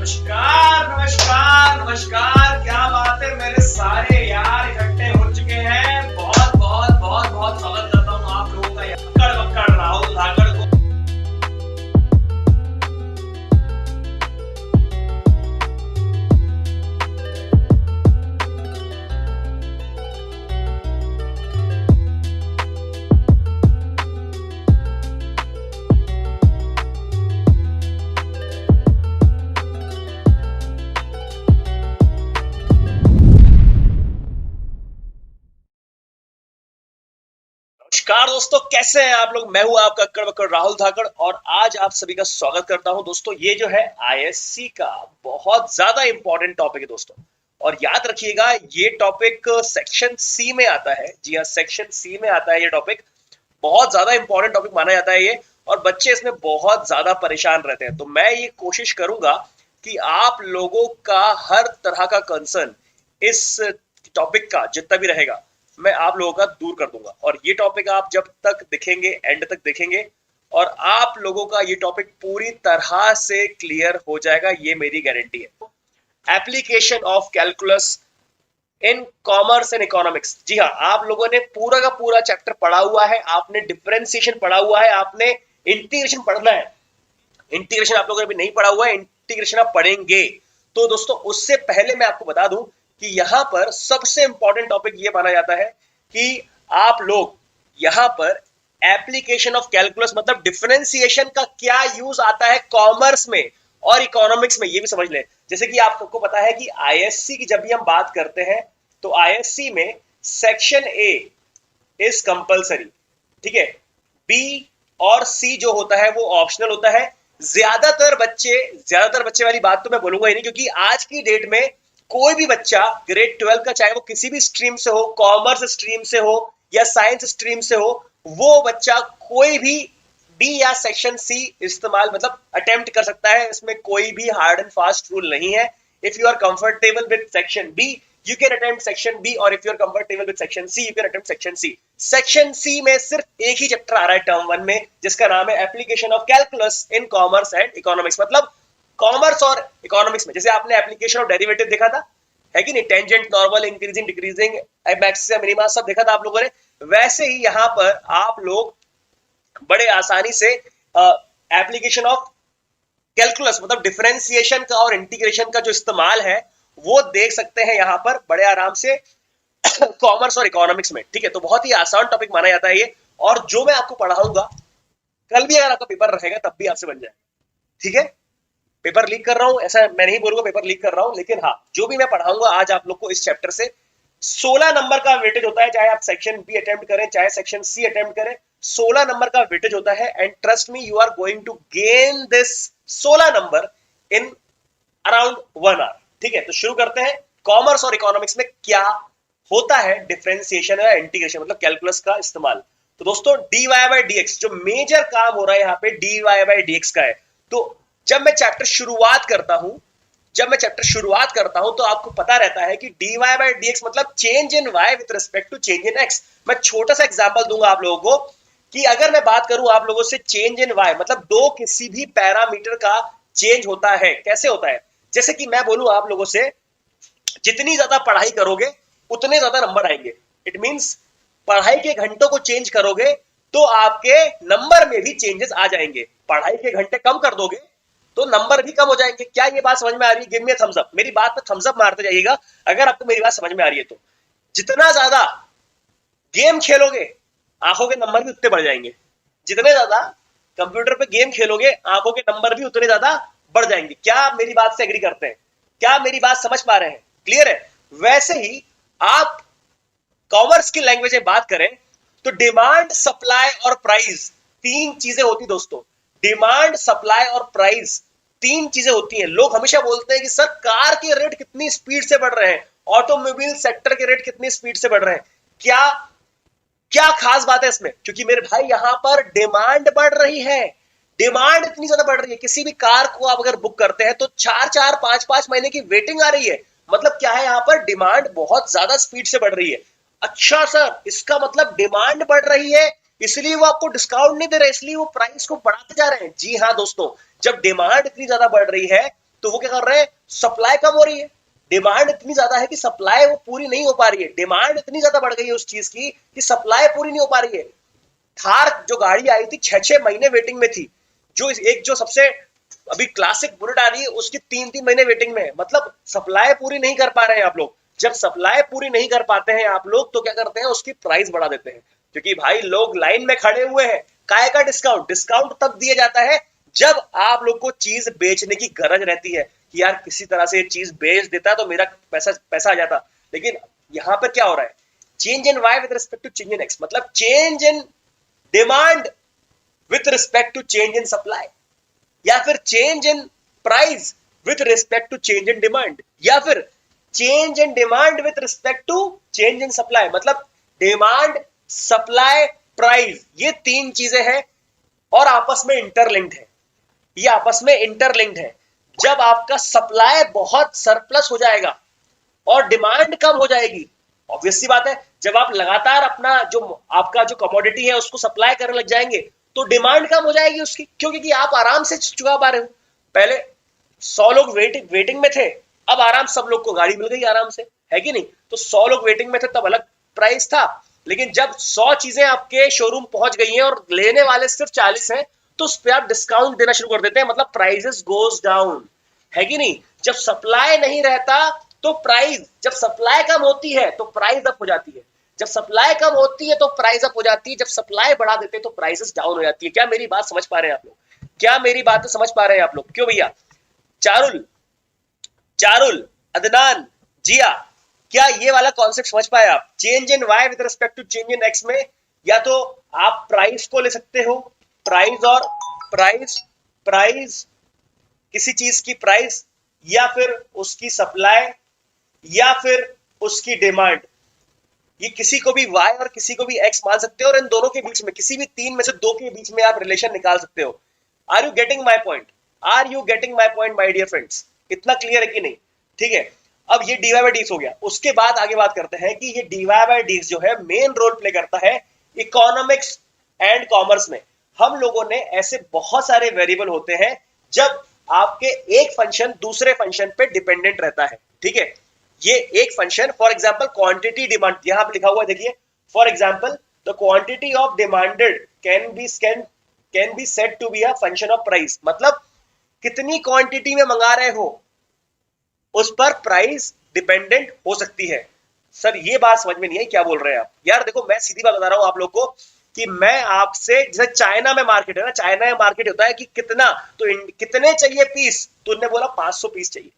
नमस्कार नमस्कार नमस्कार। क्या बात है, मेरे सारे यार इकट्ठे हो चुके हैं। बहुत बहुत बहुत बहुत स्वागत करता हूँ आप लोगों का अक्कड़ बक्कड़ राहुल धाकड़ को। नमस्कार दोस्तों, कैसे हैं आप लोग। मैं हूं आपका अक्कड़ बक्कड़ राहुल धाकड़ और आज आप सभी का स्वागत करता हूं दोस्तों। ये जो है आईएससी का बहुत ज्यादा इंपॉर्टेंट टॉपिक है दोस्तों, और याद रखिएगा ये टॉपिक सेक्शन सी में आता है। जी हाँ, सेक्शन सी में आता है ये टॉपिक। बहुत ज्यादा इंपॉर्टेंट टॉपिक माना जाता है ये, और बच्चे इसमें बहुत ज्यादा परेशान रहते हैं। तो मैं ये कोशिश करूंगा कि आप लोगों का हर तरह का कंसर्न इस टॉपिक का जितना भी रहेगा मैं आप लोगों का दूर कर दूंगा। और ये टॉपिक आप जब तक देखेंगे, एंड तक देखेंगे, और आप लोगों का ये टॉपिक पूरी तरह से क्लियर हो जाएगा, ये मेरी गारंटी है। Application of calculus in commerce and economics. जी हाँ, आप लोगों ने पूरा का पूरा चैप्टर पढ़ा हुआ है, आपने डिफरेंशिएशन पढ़ा हुआ है, आपने इंटीग्रेशन पढ़ना है। इंटीग्रेशन आप लोगों ने भी नहीं पढ़ा हुआ है, इंटीग्रेशन आप पढ़ेंगे। तो दोस्तों उससे पहले मैं आपको बता दूं कि यहां पर सबसे इंपॉर्टेंट टॉपिक ये माना जाता है कि आप लोग यहां पर एप्लीकेशन ऑफ कैलकुलस मतलब डिफरेंशिएशन का क्या यूज आता है कॉमर्स में और इकोनॉमिक्स में, ये भी समझ लें। जैसे कि आपको पता है कि आईएससी की जब भी हम बात करते हैं तो आईएससी में सेक्शन ए इज कंपलसरी, ठीक है। बी और सी जो होता है वो ऑप्शनल होता है। ज्यादातर बच्चे वाली बात तो मैं बोलूंगा ही नहीं, क्योंकि आज की डेट में कोई भी बच्चा ग्रेड 12 का, चाहे वो किसी भी स्ट्रीम से हो, कॉमर्स स्ट्रीम से हो या साइंस स्ट्रीम से हो, वो बच्चा कोई भी बी या सेक्शन सी इस्तेमाल मतलब अटेम्प्ट कर सकता है। इसमें कोई भी हार्ड एंड फास्ट रूल नहीं है। If you are comfortable with section B you can attempt section B, और if you are comfortable with section C you can attempt section C। section C में सिर्फ एक ही चैप्टर आ रहा है term 1 में, जिसका नाम है application of calculus in commerce and economics. मतलब कॉमर्स और इकोनॉमिक्स में जैसे आपने एप्लीकेशन ऑफ डेरिवेटिव देखा था, है कि नहीं, tangent, normal, increasing, decreasing, maximum, minima सब देखा था आप लोगों ने। वैसे ही यहाँ पर आप लोग बड़े आसानी से एप्लीकेशन ऑफ कैलकुलस मतलब डिफरेंशिएशन का और इंटीग्रेशन का जो इस्तेमाल है वो देख सकते हैं यहाँ पर बड़े आराम से कॉमर्स और इकोनॉमिक्स में, ठीक है। तो बहुत ही आसान टॉपिक माना जाता है ये, और जो मैं आपको पढ़ाऊंगा कल भी अगर आपका पेपर रहेगा तब भी आपसे बन जाए, ठीक है। पेपर लीक कर रहा हूं ऐसा मैं नहीं बोलूंगा, पेपर लीक कर रहा हूं, लेकिन हाँ जो भी मैं पढ़ाऊंगा आज आप लोग को इस चैप्टर से 16 नंबर का वेटेज होता है। चाहे आप सेक्शन बी अटेम्प्ट करें चाहे सेक्शन सी अटेम्प्ट करें, 16 नंबर का वेटेज होता है। And trust me, you are going to gain this 16 number in around 1 hour, ठीक है। तो शुरू करते हैं। कॉमर्स और इकोनॉमिक्स में क्या होता है डिफरेंशिएशन या इंटीग्रेशन मतलब कैलकुलस का इस्तेमाल। तो दोस्तों dy बाय dx जो मेजर काम हो रहा है यहाँ पे dy बाय dx का है। तो जब मैं चैप्टर शुरुआत करता हूं तो आपको पता रहता है कि dy बाय dx मतलब change in y with respect to change in x। मैं छोटा सा एग्जांपल दूंगा आप लोगों को कि अगर मैं बात करूं आप लोगों से चेंज इन y मतलब दो किसी भी पैरामीटर का चेंज होता है, कैसे होता है। जैसे कि मैं बोलूं आप लोगों से जितनी ज्यादा पढ़ाई करोगे उतने ज्यादा नंबर आएंगे। इट मींस पढ़ाई के घंटों को चेंज करोगे तो आपके नंबर में भी चेंजेस आ जाएंगे। पढ़ाई के घंटे कम कर दोगे तो नंबर भी कम हो जाएंगे। क्या ये बात समझ में आ रही है? Give me a thumbs up. मेरी बात पे थम्स अप मारते जाइएगा अगर आपको मेरी बात समझ में आ रही है। तो जितना ज्यादा गेम खेलोगे आंखों के नंबर भी उतने बढ़ जाएंगे। जितने ज्यादा कंप्यूटर पे गेम खेलोगे आंखों के नंबर भी उतने ज्यादा बढ़ जाएंगे। क्या आप मेरी बात से एग्री करते हैं? क्या मेरी बात समझ पा रहे हैं? क्लियर है? वैसे ही आप कॉमर्स की लैंग्वेज में बात करें तो डिमांड, सप्लाई और प्राइस तीन चीजें होती दोस्तों। डिमांड, सप्लाई और प्राइस तीन चीजें होती हैं। लोग हमेशा बोलते हैं कि सर कार के रेट कितनी स्पीड से बढ़ रहे हैं, ऑटोमोबाइल सेक्टर के रेट कितनी स्पीड से बढ़ रहे हैं। क्या क्या खास बात है इसमें? क्योंकि मेरे भाई यहां पर डिमांड बढ़ रही है। डिमांड इतनी ज्यादा बढ़ रही है, किसी भी कार को आप अगर बुक करते हैं तो 4-4, 5-5 महीने की वेटिंग आ रही है। मतलब क्या है, यहाँ पर डिमांड बहुत ज्यादा स्पीड से बढ़ रही है। अच्छा सर, इसका मतलब डिमांड बढ़ रही है इसलिए वो आपको डिस्काउंट नहीं दे रहे, इसलिए वो प्राइस को बढ़ाते जा रहे हैं। जी हाँ दोस्तों, जब डिमांड इतनी ज्यादा बढ़ रही है तो वो क्या कर रहे हैं, सप्लाई कम हो रही है, डिमांड इतनी ज्यादा है कि सप्लाई वो पूरी नहीं हो पा रही है, डिमांड इतनी ज्यादा बढ़ गई है उस चीज की कि सप्लाई पूरी नहीं हो पा रही है। थार जो गाड़ी आई थी 6-6 महीने वेटिंग में थी, जो सबसे अभी क्लासिक बुलेट आ रही है उसकी 3-3 महीने वेटिंग में है, मतलब सप्लाई पूरी नहीं कर पा रहे हैं आप लोग। जब सप्लाई पूरी नहीं कर पाते हैं आप लोग तो क्या करते हैं, उसकी प्राइस बढ़ा देते हैं, क्योंकि भाई लोग लाइन में खड़े हुए हैं। काय का डिस्काउंट, डिस्काउंट तब दिया जाता है जब आप लोग को चीज बेचने की गरज रहती है कि यार किसी तरह से ये चीज बेच देता तो मेरा पैसा पैसा आ जाता। लेकिन यहां पर क्या हो रहा है, change in Y with respect to change in x, मतलब change in demand with respect to change in supply, या फिर change in price with respect to change in demand, या फिर change in demand with respect to change in supply. मतलब demand, supply, price, ये तीन चीजें हैं और आपस में इंटरलिंक्ड है, ये आपस में इंटरलिंक्ड है। जब आपका सप्लाई बहुत सरप्लस हो जाएगा और डिमांड कम हो जाएगी, ऑब्वियस सी बात है, जब आप लगातार अपना जो आपका जो कमोडिटी है उसको सप्लाई करने लग जाएंगे तो डिमांड कम हो जाएगी उसकी, क्योंकि आप आराम से चुका पा रहे हो। पहले 100 लोग वेटिंग में थे, अब आराम सब लोग को गाड़ी मिल गई आराम से, है कि नहीं। तो 100 लोग वेटिंग में थे तब अलग प्राइस था, लेकिन जब 100 चीजें आपके शोरूम पहुंच गई हैं और लेने वाले सिर्फ 40 हैं तो उस पर आप डिस्काउंट देना शुरू कर देते हैं, मतलब प्राइसेस गोज डाउन, है कि नहीं। जब सप्लाई नहीं रहता तो प्राइस, जब सप्लाई कम होती है तो प्राइस अप हो जाती है, जब सप्लाई कम होती है तो प्राइस अप हो जाती है, जब सप्लाई बढ़ा देते हैं तो प्राइसेस डाउन हो जाती है। क्या मेरी बात समझ पा रहे हैं आप लोग, क्या मेरी बात समझ पा रहे हैं आप लोग? क्यों भैया? चारुल, चारुल, अदनान, जिया, क्या ये वाला कॉन्सेप्ट समझ पाए आप? Change in Y with respect to change in X में या तो आप प्राइस को ले सकते हो, प्राइस और प्राइस, प्राइस किसी चीज की प्राइस, या फिर उसकी सप्लाई, या फिर उसकी डिमांड। ये किसी को भी y और किसी को भी x मान सकते हो और इन दोनों के बीच में किसी भी तीन में से दो के बीच में आप रिलेशन निकाल सकते हो। Are you getting my point? Are you getting my point my dear friends? इतना क्लियर है कि नहीं? ठीक है, अब ये dy बाई डी हो गया। उसके बाद आगे बात करते हैं कि ये dy बाई डी जो है मेन रोल प्ले करता है इकोनॉमिक्स एंड कॉमर्स में। हम लोगों ने ऐसे बहुत सारे वेरिएबल होते हैं जब आपके एक फंक्शन दूसरे फंक्शन पे डिपेंडेंट रहता है, ठीक है। ये एक function, for example quantity demand, यहां पे लिखा हुआ है देखिए, for example the quantity of demanded can be said to be a function of price, मतलब कितनी क्वांटिटी में मंगा रहे हो उस पर प्राइस डिपेंडेंट हो सकती है। सर ये बात समझ में नहीं आई, क्या बोल रहे हैं आप? यार देखो मैं सीधी बात बता रहा हूं आप लोग को कि मैं आपसे, जैसे चाइना में मार्केट है ना, चाइना में मार्केट होता है कि कितना, तो कितने चाहिए पीस, तो उन्होंने बोला 500 पीस चाहिए,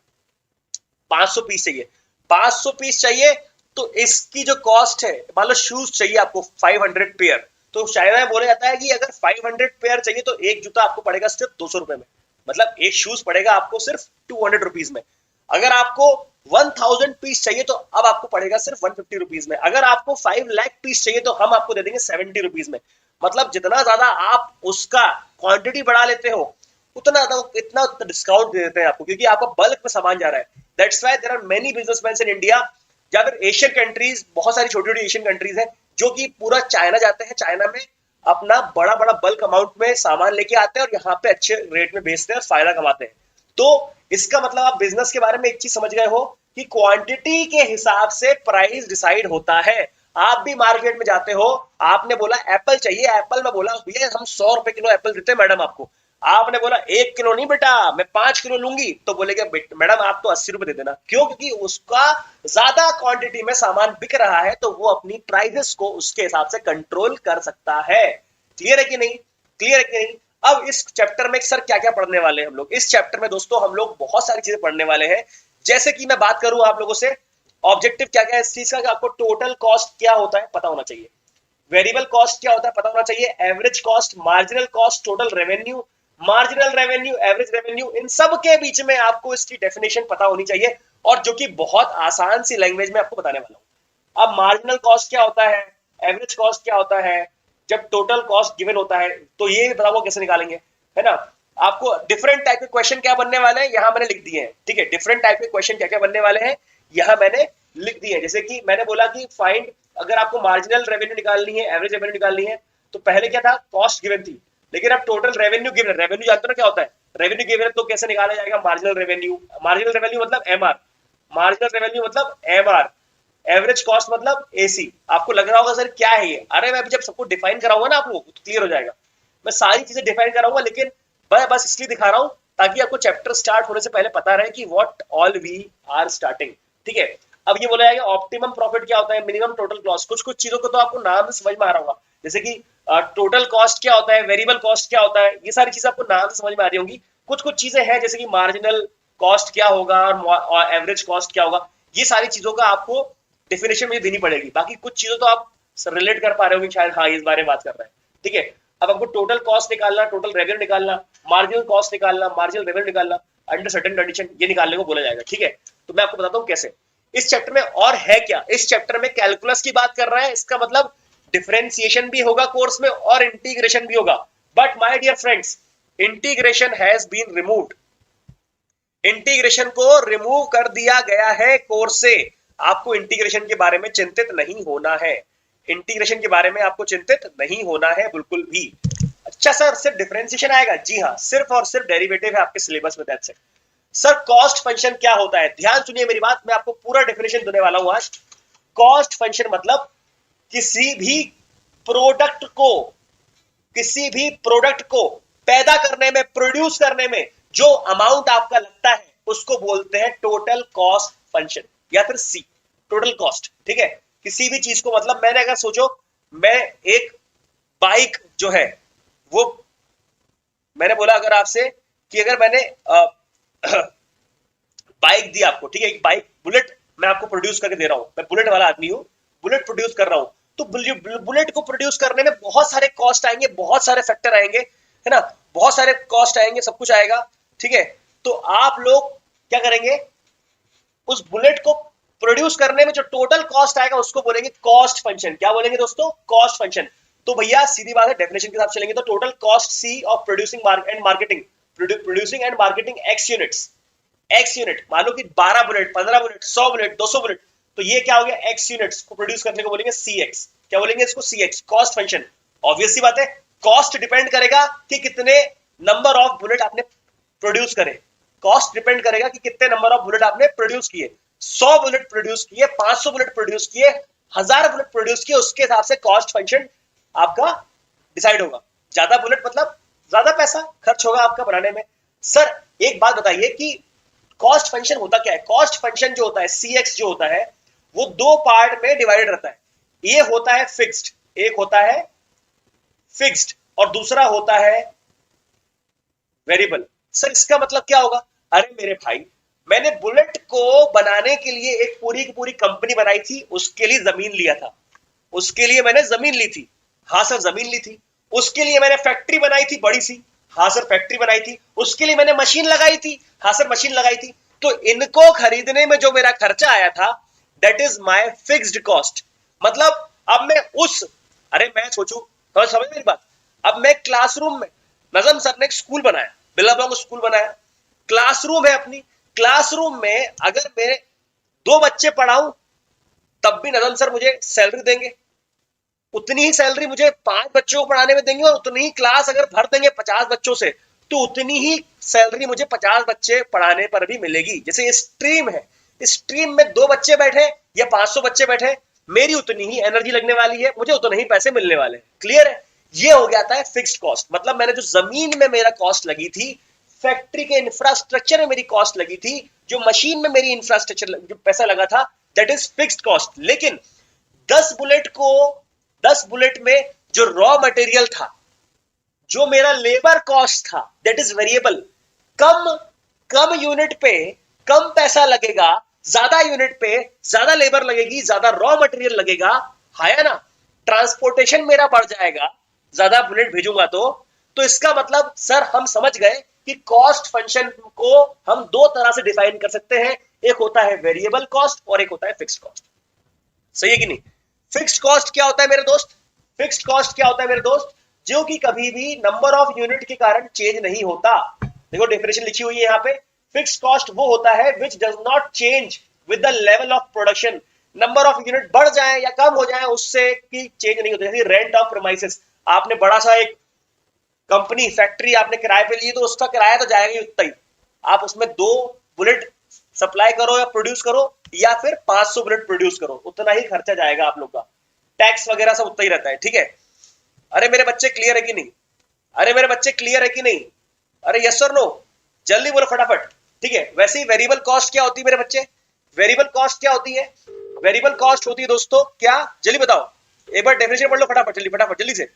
500 पीस चाहिए, 500 पीस चाहिए, तो इसकी जो कॉस्ट है, मान लो शूज चाहिए आपको 500 पेयर, तो चाइना में बोला जाता है कि अगर 500 पेयर चाहिए तो एक जूता आपको पड़ेगा सिर्फ 200 रुपए में, मतलब एक शूज पड़ेगा आपको सिर्फ 200 रुपीज में। अगर आपको 1000 पीस चाहिए तो अब आपको पड़ेगा सिर्फ 150 रुपीज में। अगर आपको 5 लाख पीस चाहिए तो हम आपको दे देंगे 70 रुपीज में। मतलब जितना ज्यादा आप उसका क्वांटिटी बढ़ा लेते हो उतना इतना डिस्काउंट दे देते हैं आपको, क्योंकि आपका बल्क में सामान जा रहा है। That's why there are many businessman in India, या फिर एशियन कंट्रीज, बहुत सारी छोटी छोटी एशियन कंट्रीज है जो कि पूरा चाइना जाते हैं, चाइना में अपना बड़ा बड़ा बल्क अमाउंट में सामान लेके आते हैं और यहाँ पे अच्छे रेट में बेचते हैं और फायदा कमाते हैं। तो इसका मतलब आप बिजनेस के बारे में एक चीज समझ गए हो कि क्वांटिटी के हिसाब से प्राइस डिसाइड होता है। आप भी मार्केट में जाते हो, आपने बोला एप्पल चाहिए, एप्पल में बोला भैया हम 100 रुपए किलो एप्पल देते हैं मैडम आपको, आपने बोला 1 किलो नहीं बेटा मैं 5 किलो लूंगी, तो बोलेगा मैडम आप तो 80 रुपए दे देना। क्यों? क्योंकि उसका ज्यादा क्वांटिटी में सामान बिक रहा है तो वो अपनी प्राइसेस को उसके हिसाब से कंट्रोल कर सकता है। क्लियर है कि नहीं? क्लियर है कि नहीं? अब इस चैप्टर में सर क्या क्या पढ़ने वाले हैं हम लोग? इस चैप्टर में दोस्तों हम लोग बहुत सारी चीजें पढ़ने वाले हैं। जैसे कि मैं बात करूं आप लोगों से, ऑब्जेक्टिव क्या क्या है इस चीज का, कि आपको टोटल कॉस्ट क्या होता है पता होना चाहिए, वेरिएबल कॉस्ट क्या होता है पता होना चाहिए, average cost, marginal cost, total revenue, marginal revenue, average revenue, इन सब के बीच में आपको इसकी डेफिनेशन पता होनी चाहिए, और जो कि बहुत आसान सी लैंग्वेज में आपको बताने वाला हूं। अब मार्जिनल कॉस्ट क्या होता है, एवरेज कॉस्ट क्या होता है, जब टोटल कॉस्ट गिवन होता है तो ये बताओ कैसे निकालेंगे, है ना। आपको डिफरेंट टाइप के क्वेश्चन क्या बनने वाले हैं यहां मैंने लिख दिए हैं, ठीक है। डिफरेंट टाइप के क्वेश्चन क्या क्या बनने वाले हैं यहां मैंने लिख दिए हैं। जैसे कि मैंने बोला कि फाइंड, अगर आपको मार्जिनल रेवेन्यू निकालनी है, एवरेज रेवेन्यू निकालनी है, तो पहले क्या था, कॉस्ट गिवन थी, लेकिन अब टोटल रेवेन्यू गिवन है। रेवेन्यू जानते हो ना क्या होता है, रेवेन्यू गिवन है तो कैसे निकाला जाएगा मार्जिनल रेवेन्यू। मार्जिनल रेवेन्यू मतलब एमआर, मार्जिनल रेवेन्यू मतलब एमआर, एवरेज कॉस्ट मतलब एसी। आपको लग रहा होगा सर क्या है ये, अरे मैं अभी जब सबको डिफाइन कराऊंगा ना आप लोगों को तो क्लियर हो जाएगा। मैं सारी चीजें डिफाइन कराऊंगा, लेकिन मैं बस इसलिए दिखा रहा हूं ताकि आपको चैप्टर स्टार्ट होने से पहले पता रहे कि what all we are starting. ठीक है, अब ये बोला जाएगा ऑप्टिमम प्रॉफिट क्या होता है, मिनिमम टोटल कॉस्ट। कुछ कुछ चीजों को तो आपको नाम से समझ में आ रहा होगा, जैसे कि टोटल कॉस्ट क्या होता है, वेरिएबल कॉस्ट क्या होता है, ये सारी चीजें आपको नाम से समझ में आ रही होंगी। कुछ कुछ चीजें हैं जैसे कि मार्जिनल कॉस्ट क्या होगा और एवरेज कॉस्ट क्या होगा, ये सारी चीजों का आपको डेफिनेशन मुझे देनी पड़ेगी। बाकी कुछ चीजों तो आप रिलेट कर पा रहे होंगे शायद, हाँ इस बारे में बात कर रहे हैं। ठीक है, अब आपको टोटल कॉस्ट निकालना, टोटल रेवेन्यू निकालना, मार्जिनल कॉस्ट निकालना, मार्जिनल रेवेन्यू निकालना अंडर सर्टेन कंडीशन, ये निकालने को बोला जाएगा। ठीक है, तो मैं आपको बताता हूँ कैसे। इस चैप्टर में और है क्या, इस चैप्टर में कैलकुलस की बात कर रहा है, इसका मतलब डिफरेंशिएशन भी होगा कोर्स में और इंटीग्रेशन भी होगा। But my dear friends, integration has been removed, integration को रिमूव कर दिया गया है कोर्स से। आपको इंटीग्रेशन के बारे में चिंतित नहीं होना है, इंटीग्रेशन के बारे में आपको चिंतित नहीं होना है बिल्कुल भी। अच्छा सर सिर्फ डिफरेंशिएशन आएगा, जी हाँ, सिर्फ और सिर्फ डेरिवेटिव है आपके सिलेबस में, that's it. Sir cost function क्या होता है, ध्यान सुनिए मेरी बात, मैं आपको पूरा डेफिनेशन देने वाला हूं आज। कॉस्ट फंक्शन मतलब किसी भी प्रोडक्ट को, किसी भी प्रोडक्ट को पैदा करने में, प्रोड्यूस करने में जो अमाउंट आपका लगता है उसको बोलते हैं टोटल कॉस्ट फंक्शन, या फिर सी, टोटल कॉस्ट। ठीक है, किसी भी चीज को, मतलब मैंने अगर सोचो मैं एक बाइक जो है वो, मैंने बोला अगर आपसे कि अगर मैंने बाइक दी आपको, ठीक है, एक बाइक बुलेट मैं आपको प्रोड्यूस करके दे रहा हूं, मैं बुलेट वाला आदमी हूं, बुलेट प्रोड्यूस कर रहा हूं, तो बुलेट को प्रोड्यूस करने में बहुत सारे कॉस्ट आएंगे, बहुत सारे फैक्टर आएंगे, है ना, बहुत सारे कॉस्ट आएंगे, सब कुछ आएगा। ठीक है, तो आप लोग क्या करेंगे, उस बुलेट को प्रोड्यूस करने में जो टोटल कॉस्ट आएगा उसको बोलेंगे कॉस्ट फंक्शन। क्या बोलेंगे दोस्तों, कॉस्ट फंक्शन। तो भैया सीधी बात है, डेफिनेशन के साथ चलेंगे तो total cost C of producing and marketing, producing and marketing X units, X unit, मान लो कि 12 बुलेट, 15 बुलेट, 100 बुलेट, 200 बुलेट, तो ये क्या हो गया, एक्स यूनिट्स को प्रोड्यूस करने को बोलेंगे सी एक्स। क्या बोलेंगे इसको, सी एक्स, कॉस्ट फंक्शन। ऑब्वियस सी बात है, कॉस्ट डिपेंड करेगा कि कितने नंबर ऑफ बुलेट आपने प्रोड्यूस करे, कॉस्ट डिपेंड करेगा कि कितने नंबर ऑफ बुलेट आपने प्रोड्यूस किए। 100 बुलेट प्रोड्यूस किए, 500 बुलेट प्रोड्यूस किए, 1000 बुलेट प्रोड्यूस किए, उसके हिसाब से कॉस्ट फंक्शन आपका डिसाइड होगा। ज्यादा बुलेट मतलब ज्यादा पैसा खर्च होगा आपका बनाने में। सर एक बात बताइए कि कॉस्ट फंक्शन होता क्या है, कॉस्ट फंक्शन जो होता है सी एक्स जो होता है वो दो पार्ट में डिवाइडेड रहता है। ये होता है फिक्स्ड, एक होता है फिक्स्ड और दूसरा होता है वेरिएबल। सर इसका मतलब क्या होगा, अरे मेरे भाई मैंने बुलेट को बनाने के लिए एक पूरी की पूरी कंपनी बनाई थी, उसके लिए जमीन लिया था, उसके लिए मैंने जमीन ली थी, हाँ सर जमीन ली थी। उसके लिए मैंने फैक्ट्री बनाई थी बड़ी सी, हाँ सर फैक्ट्री बनाई थी। उसके लिए मैंने मशीन लगाई थी, हाँ सर मशीन लगाई थी। तो इनको खरीदने में जो मेरा खर्चा आया था that is my fixed cost. मतलब अब मैं उस, अरे मैं सोचू, समझ मेरी बात, अब मैं क्लासरूम में, नजम सर ने एक स्कूल बनाया, बिल्लाबॉन्ग स्कूल बनाया, क्लासरूम है अपनी, क्लासरूम में अगर मैं 2 बच्चे पढ़ाऊं तब भी नजम सर मुझे सैलरी देंगे, उतनी ही सैलरी मुझे 5 बच्चों को पढ़ाने में देंगे, और उतनी ही क्लास अगर भर देंगे 50 बच्चों से तो उतनी ही सैलरी मुझे 50 बच्चे पढ़ाने पर भी मिलेगी। जैसे स्ट्रीम है, स्ट्रीम में 2 बच्चे बैठे या 500 बच्चे बैठे, मेरी उतनी ही एनर्जी लगने वाली है, मुझे उतने ही पैसे मिलने वाले हैं। क्लियर है, ये हो गया था फिक्स्ड कॉस्ट। मतलब मैंने जो जमीन में मेरा कॉस्ट लगी थी, फैक्ट्री के इंफ्रास्ट्रक्चर में मेरी कॉस्ट लगी थी, जो मशीन में मेरी इंफ्रास्ट्रक्चर जो पैसा लगा था दैट इज फिक्स्ड कॉस्ट। लेकिन 10 बुलेट को, 10 बुलेट में जो रॉ मटेरियल था, जो मेरा लेबर कॉस्ट था that is variable. Come come unit पे कम पैसा लगेगा, ज्यादा यूनिट पे ज्यादा लेबर लगेगी, ज्यादा रॉ मटेरियल लगेगा, है ना, ट्रांसपोर्टेशन मेरा बढ़ जाएगा, ज्यादा बुलेट भेजूंगा तो इसका मतलब सर हम समझ गए कि कॉस्ट फंक्शन को हम 2 तरह से डिफाइन कर सकते हैं, एक होता है वेरिएबल कॉस्ट और एक होता है फिक्स्ड कॉस्ट। सही है कि नहीं। फिक्स्ड कॉस्ट क्या होता है मेरे दोस्त, फिक्स्ड कॉस्ट क्या होता है मेरे दोस्त, जो कि कभी भी नंबर ऑफ यूनिट के कारण चेंज नहीं होता। देखो डेफिनेशन लिखी हुई है यहाँ पे, फिक्स्ड कॉस्ट वो होता है which does not change with the level of production. Number of unit बढ़ जाए या कम हो जाए उससे की चेंज नहीं होता। जैसे रेंट ऑफ प्रीमाइसेस, आपने बड़ा सा एक कंपनी फैक्ट्री आपने किराए पे ली तो उसका किराया तो जाएगा ही उतना ही। आप उसमें 2 बुलेट सप्लाई करो या प्रोड्यूस करो या फिर 500 बुलेट प्रोड्यूस करो, उतना ही खर्चा जाएगा आप लोग का। टैक्स वगैरह सब उतना ही रहता है, ठीक है। अरे मेरे बच्चे क्लियर है कि नहीं? अरे मेरे बच्चे क्लियर है कि नहीं? अरे यस और नो, जल्दी बोलो फटाफट। ठीक है, वैसे ही वेरिएबल कॉस्ट क्या होती है मेरे बच्चे? वेरिएबल कॉस्ट क्या होती है? वेरिएबल कॉस्ट होती है दोस्तों क्या, जल्दी बताओ, एक बार डेफिनेशन पढ़ लो फटाफट, जल्दी फटाफट जल्दी से।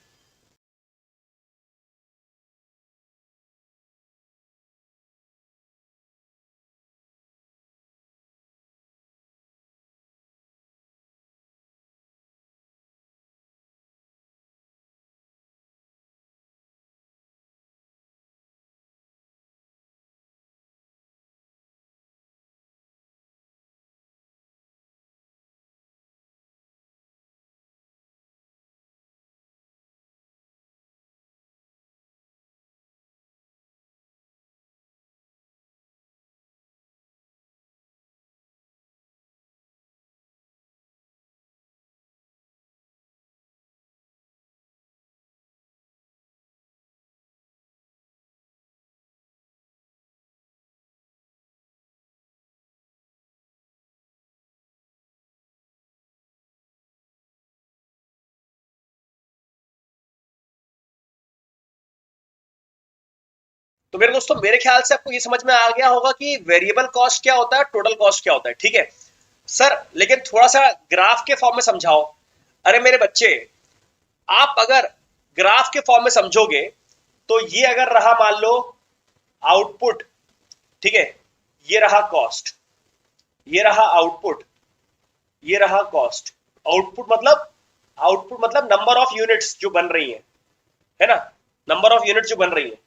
तो मेरे दोस्तों मेरे ख्याल से आपको ये समझ में आ गया होगा कि वेरिएबल कॉस्ट क्या होता है, टोटल कॉस्ट क्या होता है, ठीक है। सर लेकिन थोड़ा सा ग्राफ के फॉर्म में समझाओ। अरे मेरे बच्चे, आप अगर ग्राफ के फॉर्म में समझोगे तो ये अगर रहा मान लो आउटपुट, ठीक है, ये रहा कॉस्ट, ये रहा आउटपुट, ये रहा कॉस्ट। आउटपुट मतलब नंबर ऑफ यूनिट्स जो बन रही है ना, नंबर ऑफ यूनिट्स जो बन रही है,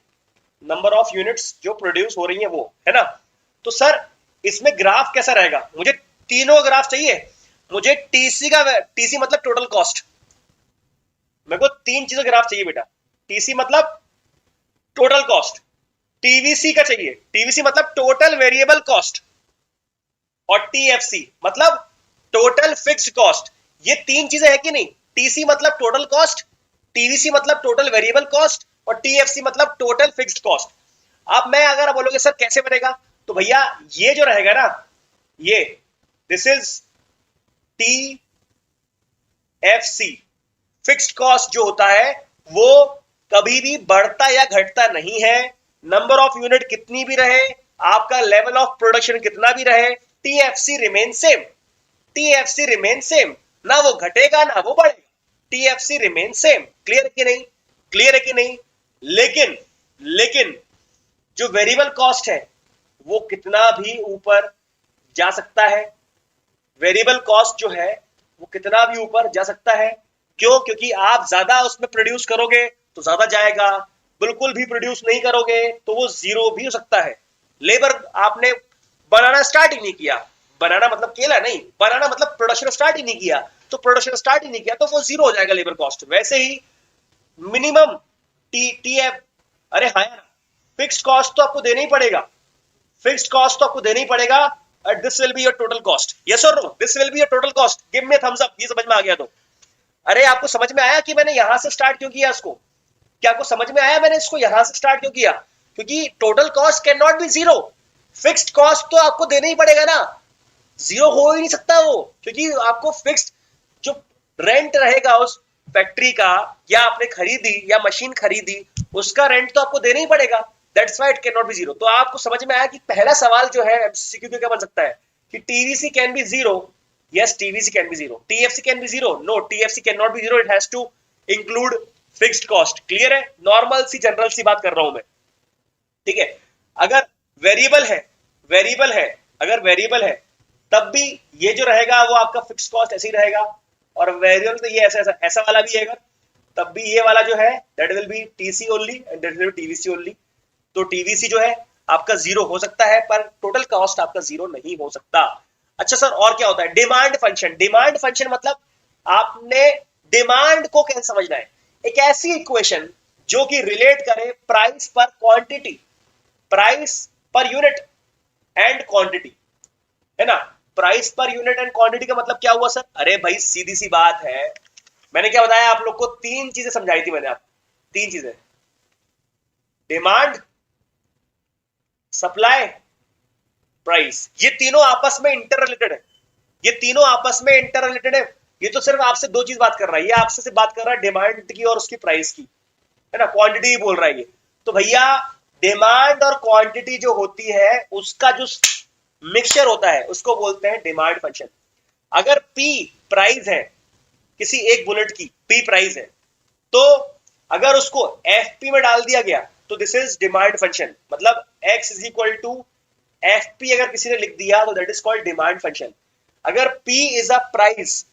नंबर ऑफ यूनिट्स जो प्रोड्यूस हो रही है वो, है ना। तो सर इसमें ग्राफ कैसा रहेगा? मुझे तीनों ग्राफ चाहिए। मुझे टीसी मतलब टोटल कॉस्ट, मेरे को 3 चीजों ग्राफ चाहिए बेटा। टीसी मतलब टोटल कॉस्ट, टीवीसी का चाहिए, टीवीसी मतलब टोटल वेरिएबल कॉस्ट, और टीएफसी मतलब टोटल फिक्स्ड कॉस्ट। ये 3 चीजें है कि नहीं? टीसी मतलब टोटल कॉस्ट, टीवीसी मतलब टोटल वेरिएबल कॉस्ट, और टीएफसी मतलब टोटल फिक्स्ड कॉस्ट। अब मैं अगर बोलोगे सर कैसे बनेगा, तो भैया ये जो रहेगा ना, ये this is T F C, fixed cost जो होता है वो कभी भी बढ़ता या घटता नहीं है। नंबर ऑफ यूनिट कितनी भी रहे, आपका लेवल ऑफ प्रोडक्शन कितना भी रहे, TFC remain same, TFC remain same, ना वो घटेगा ना वो बढ़ेगा, टीएफसी रिमेन सेम। क्लियर है कि नहीं? क्लियर है कि नहीं? लेकिन लेकिन जो वेरिएबल कॉस्ट है वो कितना भी ऊपर जा सकता है। वेरिएबल कॉस्ट जो है वो कितना भी ऊपर जा सकता है। क्यों? क्योंकि आप ज्यादा उसमें प्रोड्यूस करोगे तो ज्यादा जाएगा, बिल्कुल भी प्रोड्यूस नहीं करोगे तो वो जीरो भी हो सकता है। लेबर आपने बनाना स्टार्ट ही नहीं किया, बनाना मतलब केला नहीं, बनाना मतलब प्रोडक्शन स्टार्ट ही नहीं किया, तो प्रोडक्शन स्टार्ट ही नहीं किया तो वो जीरो हो जाएगा लेबर कॉस्ट। वैसे ही मिनिमम टीएफ, अरे हाँ यार, फिक्स्ड कॉस्ट तो आपको देना ही पड़ेगा, फिक्स्ड कॉस्ट तो आपको देना ही पड़ेगा। This will be your total cost, yes और no? This will be your total cost, give me thumbs up, ये समझ में आ गया तो। अरे आपको समझ में आया कि मैंने यहां से स्टार्ट क्यों किया इसको? क्या आपको समझ में आया मैंने इसको यहां से स्टार्ट क्यों किया? क्योंकि total cost can not be zero, fixed cost तो आपको देना ही पड़ेगा ना, जीरो हो ही नहीं सकता वो, क्योंकि आपको फिक्स्ड जो रेंट रहेगा उस फैक्ट्री का, या आपने खरीदी या मशीन खरीदी, उसका रेंट तो आपको देना ही पड़ेगा। That's why it can not be zero. तो आपको समझ में आया कि पहला सवाल जो है एमसीक्यू क्या बन सकता है कि TVC can be zero. Yes, TVC can be zero. TFC can be zero. No, TFC cannot be zero. It has to include fixed cost. Clear है? नॉर्मल सी जनरल सी बात कर रहा हूं मैं, ठीक है। अगर वेरिएबल है, वेरिएबल है, अगर वेरिएबल है तब भी ये जो रहेगा वो आपका फिक्स कॉस्ट ऐसे ही रहेगा, और वेरिएबल तो ये ऐसा ऐसा ऐसा वाला भी है, तब भी ये वाला जो है that will B TC only and that will B TVC only. तो टीवीसी जो है आपका जीरो हो सकता है पर टोटल कॉस्ट आपका जीरो नहीं हो सकता। अच्छा सर और क्या होता है? Demand function. डिमांड फंक्शन मतलब आपने डिमांड को कैसे समझना है? एक ऐसी इक्वेशन जो कि रिलेट करे प्राइस पर quantity, price per unit and quantity, है ना। Price per unit and quantity का मतलब क्या हुआ सर? अरे भाई सीधी सी बात है, मैंने क्या बताया आप लोग को? 3 चीजें समझाई थी मैंने आपको, 3 चीजें। डिमांड, सप्लाई, प्राइस, ये तीनों आपस में इंटर रिलेटेड है। ये तीनों आपस में इंटर रिलेटेड है। ये तो सिर्फ आपसे दो चीज बात कर रहा है, ये आपसे सिर्फ बात कर रहा है डिमांड की और उसकी प्राइस की, है ना, क्वांटिटी बोल रहा है ये। तो भैया डिमांड और क्वांटिटी जो होती है उसका जो मिक्सचर होता है उसको बोलते हैं डिमांड फंक्शन। अगर P प्राइस है किसी एक बुलेट की, P प्राइस है, तो अगर उसको FP में डाल दिया गया तो दिस इज डिमांड फंक्शन। मतलब X is equal to FP अगर किसी ने लिख दिया तो that is called demand function. अगर P is a price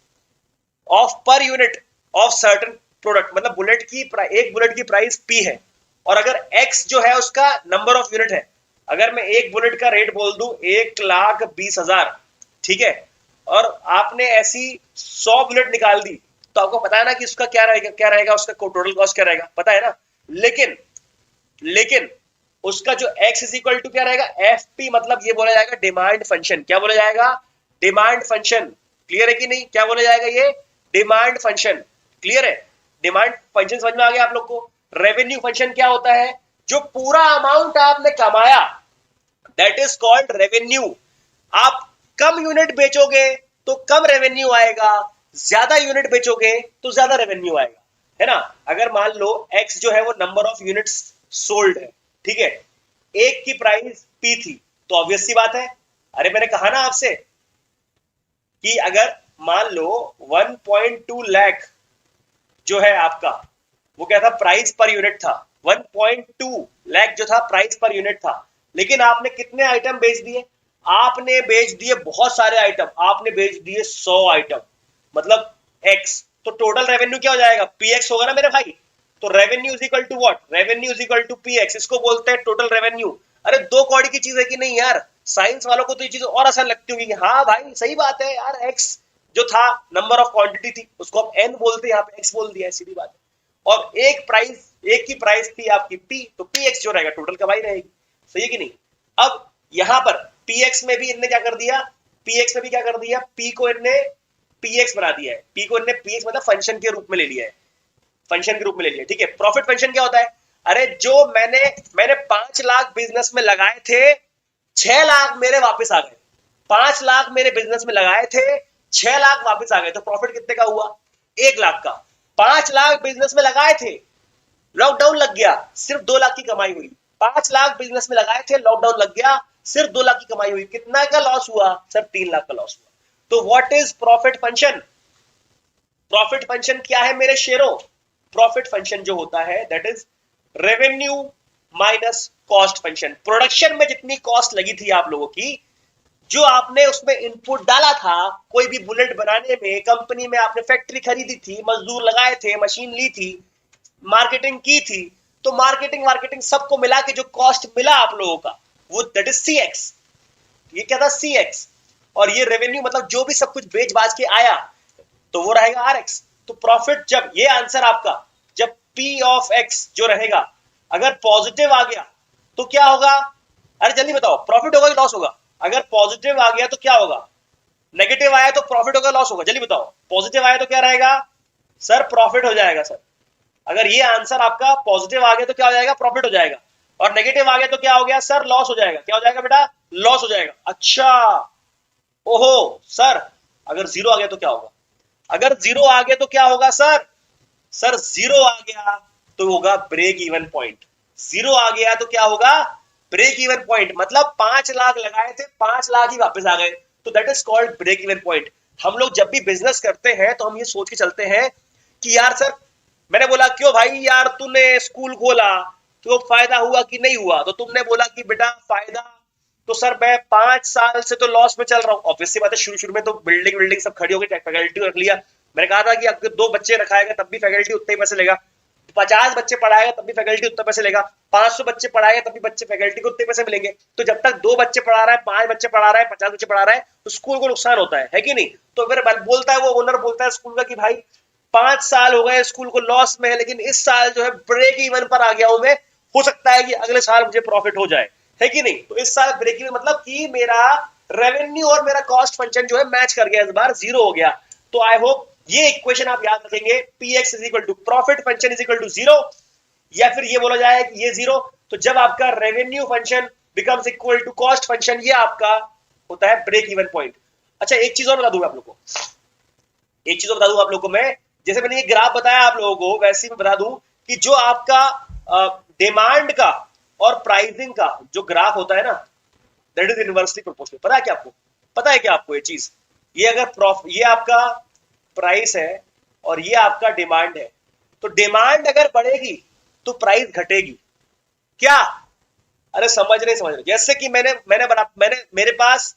of per unit of certain product, मतलब बुलेट की एक बुलेट की प्राइस P है, और अगर X जो है उसका नंबर ऑफ यूनिट है, अगर मैं एक बुलेट का रेट बोल दूं 1,20,000, ठीक है, और आपने ऐसी 100 बुलेट निकाल दी, तो आपको पता है ना कि उसका क्या रहेगा उसका टोटल कॉस्ट क्या रहेगा, पता है ना। लेकिन उसका जो x इज इक्वल टू क्या रहेगा, FP, मतलब ये बोला जाएगा डिमांड फंक्शन। क्या बोला जाएगा, डिमांड फंक्शन। क्लियर है कि नहीं, क्या बोला जाएगा, ये डिमांड फंक्शन। क्लियर है, डिमांड फंक्शन समझ में आ गया आप लोग को। रेवेन्यू फंक्शन क्या होता है, जो पूरा अमाउंट आपने कमाया दैट इज कॉल्ड रेवेन्यू। आप कम यूनिट बेचोगे तो कम रेवेन्यू आएगा, ज्यादा यूनिट बेचोगे तो ज्यादा रेवेन्यू आएगा, है ना। अगर मान लो x जो है वो नंबर ऑफ यूनिट्स सोल्ड है, ठीक है, एक की प्राइस P थी, तो ऑब्वियस सी बात है, अरे मैंने कहा ना आपसे कि अगर मान लो 1.2 लाख जो है आपका, वो क्या था, प्राइस पर यूनिट था, 1.2 लाख जो था प्राइस पर यूनिट था, लेकिन आपने कितने आइटम बेच दिए, आपने बेच दिए बहुत सारे आइटम, आपने बेच दिए 100 आइटम, मतलब x, तो टोटल रेवेन्यू क्या हो जाएगा, px होगा ना मेरे भाई। तो revenue is equal to what, revenue is equal to px, इसको बोलते हैं टोटल रेवेन्यू। अरे दो कौड़ी की चीज है कि नहीं यार, साइंस वालों को तो ये चीज और आसान लगती होगी कि हाँ भाई सही बात है यार, x जो था नंबर ऑफ क्वांटिटी थी उसको हम n बोलते हैं, यहाँ पे x बोल दिया है, सीधी बात है। और एक की प्राइस थी आपकी p, तो px जो रहेगा टोटल कमाई रहेगी, सही है कि नहीं। अब यहां पर px में भी इनने क्या कर दिया, px में भी क्या कर दिया, p को इनने px बना दिया है, p को इनने px मतलब फंक्शन के रूप में ले लिया है, फंक्शन के रूप में ले लिया, ठीक है। प्रॉफिट फंक्शन क्या होता है, अरे जो मैंने 5 लाख बिजनेस में लगाए थे, 6 लाख मेरे वापस आ गए, 5 लाख मेरे बिजनेस में लगाए थे, 6 लाख वापस आ गए, तो प्रॉफिट कितने का हुआ, 1 लाख का। 5 लाख बिजनेस में लगाए थे, लॉकडाउन लग गया, सिर्फ 2 लाख की कमाई हुई। 5 लाख बिजनेस में लगाए थे, लॉकडाउन लग गया, सिर्फ 2 लाख की कमाई हुई, कितना का लॉस हुआ, सिर्फ 3 लाख का लॉस हुआ। तो what is profit function, profit function क्या है मेरे शेरों, प्रॉफिट फंक्शन जो होता है that is revenue minus cost function. Production में जितनी कॉस्ट लगी थी आप लोगों की, जो आपने उसमें इनपुट डाला था, कोई भी बुलेट बनाने में, कंपनी में आपने फैक्ट्री खरीदी थी, मजदूर लगाए थे, मशीन ली थी, मार्केटिंग की थी, तो मार्केटिंग सबको मिला के जो कॉस्ट मिला आप लोगों का, वो दैट इज CX। ये क्या था, CX। और ये रेवेन्यू मतलब जो भी सब कुछ बेच बाज के आया तो वो रहेगा RX। तो प्रॉफिट, जब ये आंसर आपका, जब P ऑफ X जो रहेगा अगर पॉजिटिव आ गया तो क्या होगा, अरे जल्दी बताओ, प्रॉफिट होगा कि लॉस होगा, अगर पॉजिटिव आ गया तो क्या होगा, नेगेटिव आया तो प्रॉफिट होगा लॉस होगा, जल्दी बताओ। पॉजिटिव आया तो क्या रहेगा, सर प्रॉफिट हो जाएगा सर। अगर ये आंसर आपका पॉजिटिव आ गया तो क्या हो जाएगा, प्रॉफिट हो जाएगा, और नेगेटिव आ गया तो क्या हो गया सर, लॉस हो जाएगा। क्या हो जाएगा बेटा, लॉस हो जाएगा। अच्छा, ओहो सर, अगर जीरो आ गया तो क्या होगा, अगर जीरो आ गया तो क्या होगा सर, सर जीरो आ गया तो होगा ब्रेक इवन पॉइंट। जीरो आ गया तो क्या होगा, ब्रेक इवन पॉइंट, मतलब 5 लाख लगाए थे, 5 लाख ही वापस आ गए, तो that is called break even point. हम लोग जब भी बिजनेस करते हैं तो हम ये सोच के चलते हैं कि यार सर, मैंने बोला क्यों भाई यार तूने स्कूल खोला, तो फायदा हुआ कि नहीं हुआ, तो तुमने बोला कि बेटा फायदा, तो सर मैं 5 साल से तो लॉस में चल रहा हूँ। ऑब्वियस सी बात है, शुरू में तो बिल्डिंग सब खड़ी हो गई, फैकल्टी रख लिया। मैंने कहा था कि अगर 2 बच्चे रखाएगा तब भी फैकल्टी उतने ही पैसे लेगा, 50 बच्चे पढ़ाएगा तब भी फैकल्टी उतने पैसे लेगा, 500 बच्चे पढ़ाएगा तब भी बच्चे फैकल्टी को उतने पैसे मिलेंगे। तो जब तक 2 बच्चे पढ़ा रहा है, 5 बच्चे पढ़ा रहा है, 50 बच्चे पढ़ा रहा है, तो स्कूल को नुकसान होता है कि नहीं। तो फिर बोलता है वो ओनर, बोलता है स्कूल का कि भाई 5 साल हो गए स्कूल को लॉस में है, लेकिन इस साल जो है ब्रेक इवन पर आ गया हूं मैं, हो सकता है कि अगले साल मुझे प्रॉफिट हो जाए, है कि नहीं। तो इस साल ब्रेक इवन मतलब कि मेरा रेवेन्यू और मेरा कॉस्ट फंक्शन जो है मैच कर गया, इस बार जीरो हो गया। तो आई होप ये इक्वेशन आप याद रखेंगे, px is equal to profit function is equal to zero, या फिर ये बोला जाए कि ये जीरो, तो जब आपका revenue function becomes equal to cost function, ये आपका होता है ब्रेक इवन पॉइंट। अच्छा एक चीज और बता दूंगा आप लोग को, एक चीज और बता दूं आप लोग को मैं, जैसे मैंने ये ग्राफ बताया आप लोगों को, वैसे ही मैं बता दूं कि जो आपका डिमांड का और प्राइसिंग का जो ग्राफ होता है ना, दैट इज इनवर्सली प्रोपोर्शनल। पता है क्या आपको, पता है क्या आपको ये चीज, ये अगर ये आपका प्राइस है और ये आपका डिमांड है, तो डिमांड अगर बढ़ेगी तो प्राइस घटेगी क्या? अरे समझ रहे, जैसे कि मैंने मेरे पास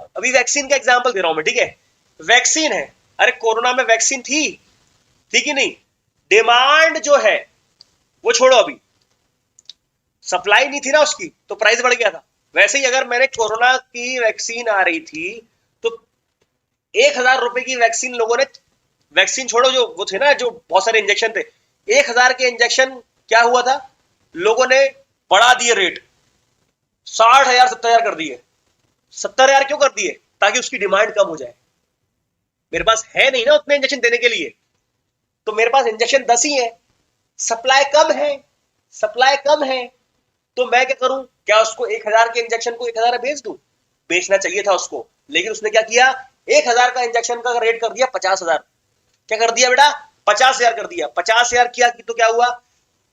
अभी वैक्सीन का एग्जांपल दे रहा हूं मैं, ठीक है, वैक्सीन है, अरे कोरोना में वैक्सीन थी कि नहीं? डिमांड जो है वो छोड़ो, अभी सप्लाई नहीं थी ना उसकी, तो प्राइस बढ़ गया था। वैसे ही अगर मैंने कोरोना की वैक्सीन आ रही थी तो 1,000 रुपए की वैक्सीन लोगों ने, वैक्सीन छोड़ो, जो वो थे ना, जो बहुत सारे इंजेक्शन थे, 1,000 के इंजेक्शन क्या हुआ था, लोगों ने बढ़ा दिए रेट, 60,000 70,000 कर दिए। 70,000 क्यों कर दिए? ताकि उसकी डिमांड कम हो जाए। मेरे पास है नहीं ना उतने इंजेक्शन देने के लिए, तो मेरे पास इंजेक्शन 10 ही है, सप्लाई कम है, सप्लाई कम है, तो मैं क्या करूं? क्या उसको 1,000 के इंजेक्शन को 1,000 बेच दूं? बेचना चाहिए था उसको, लेकिन उसने क्या किया, 1,000 का इंजेक्शन का रेट कर दिया 50,000। क्या कर दिया बेटा? 50,000 कर दिया। 50,000 किया तो क्या हुआ?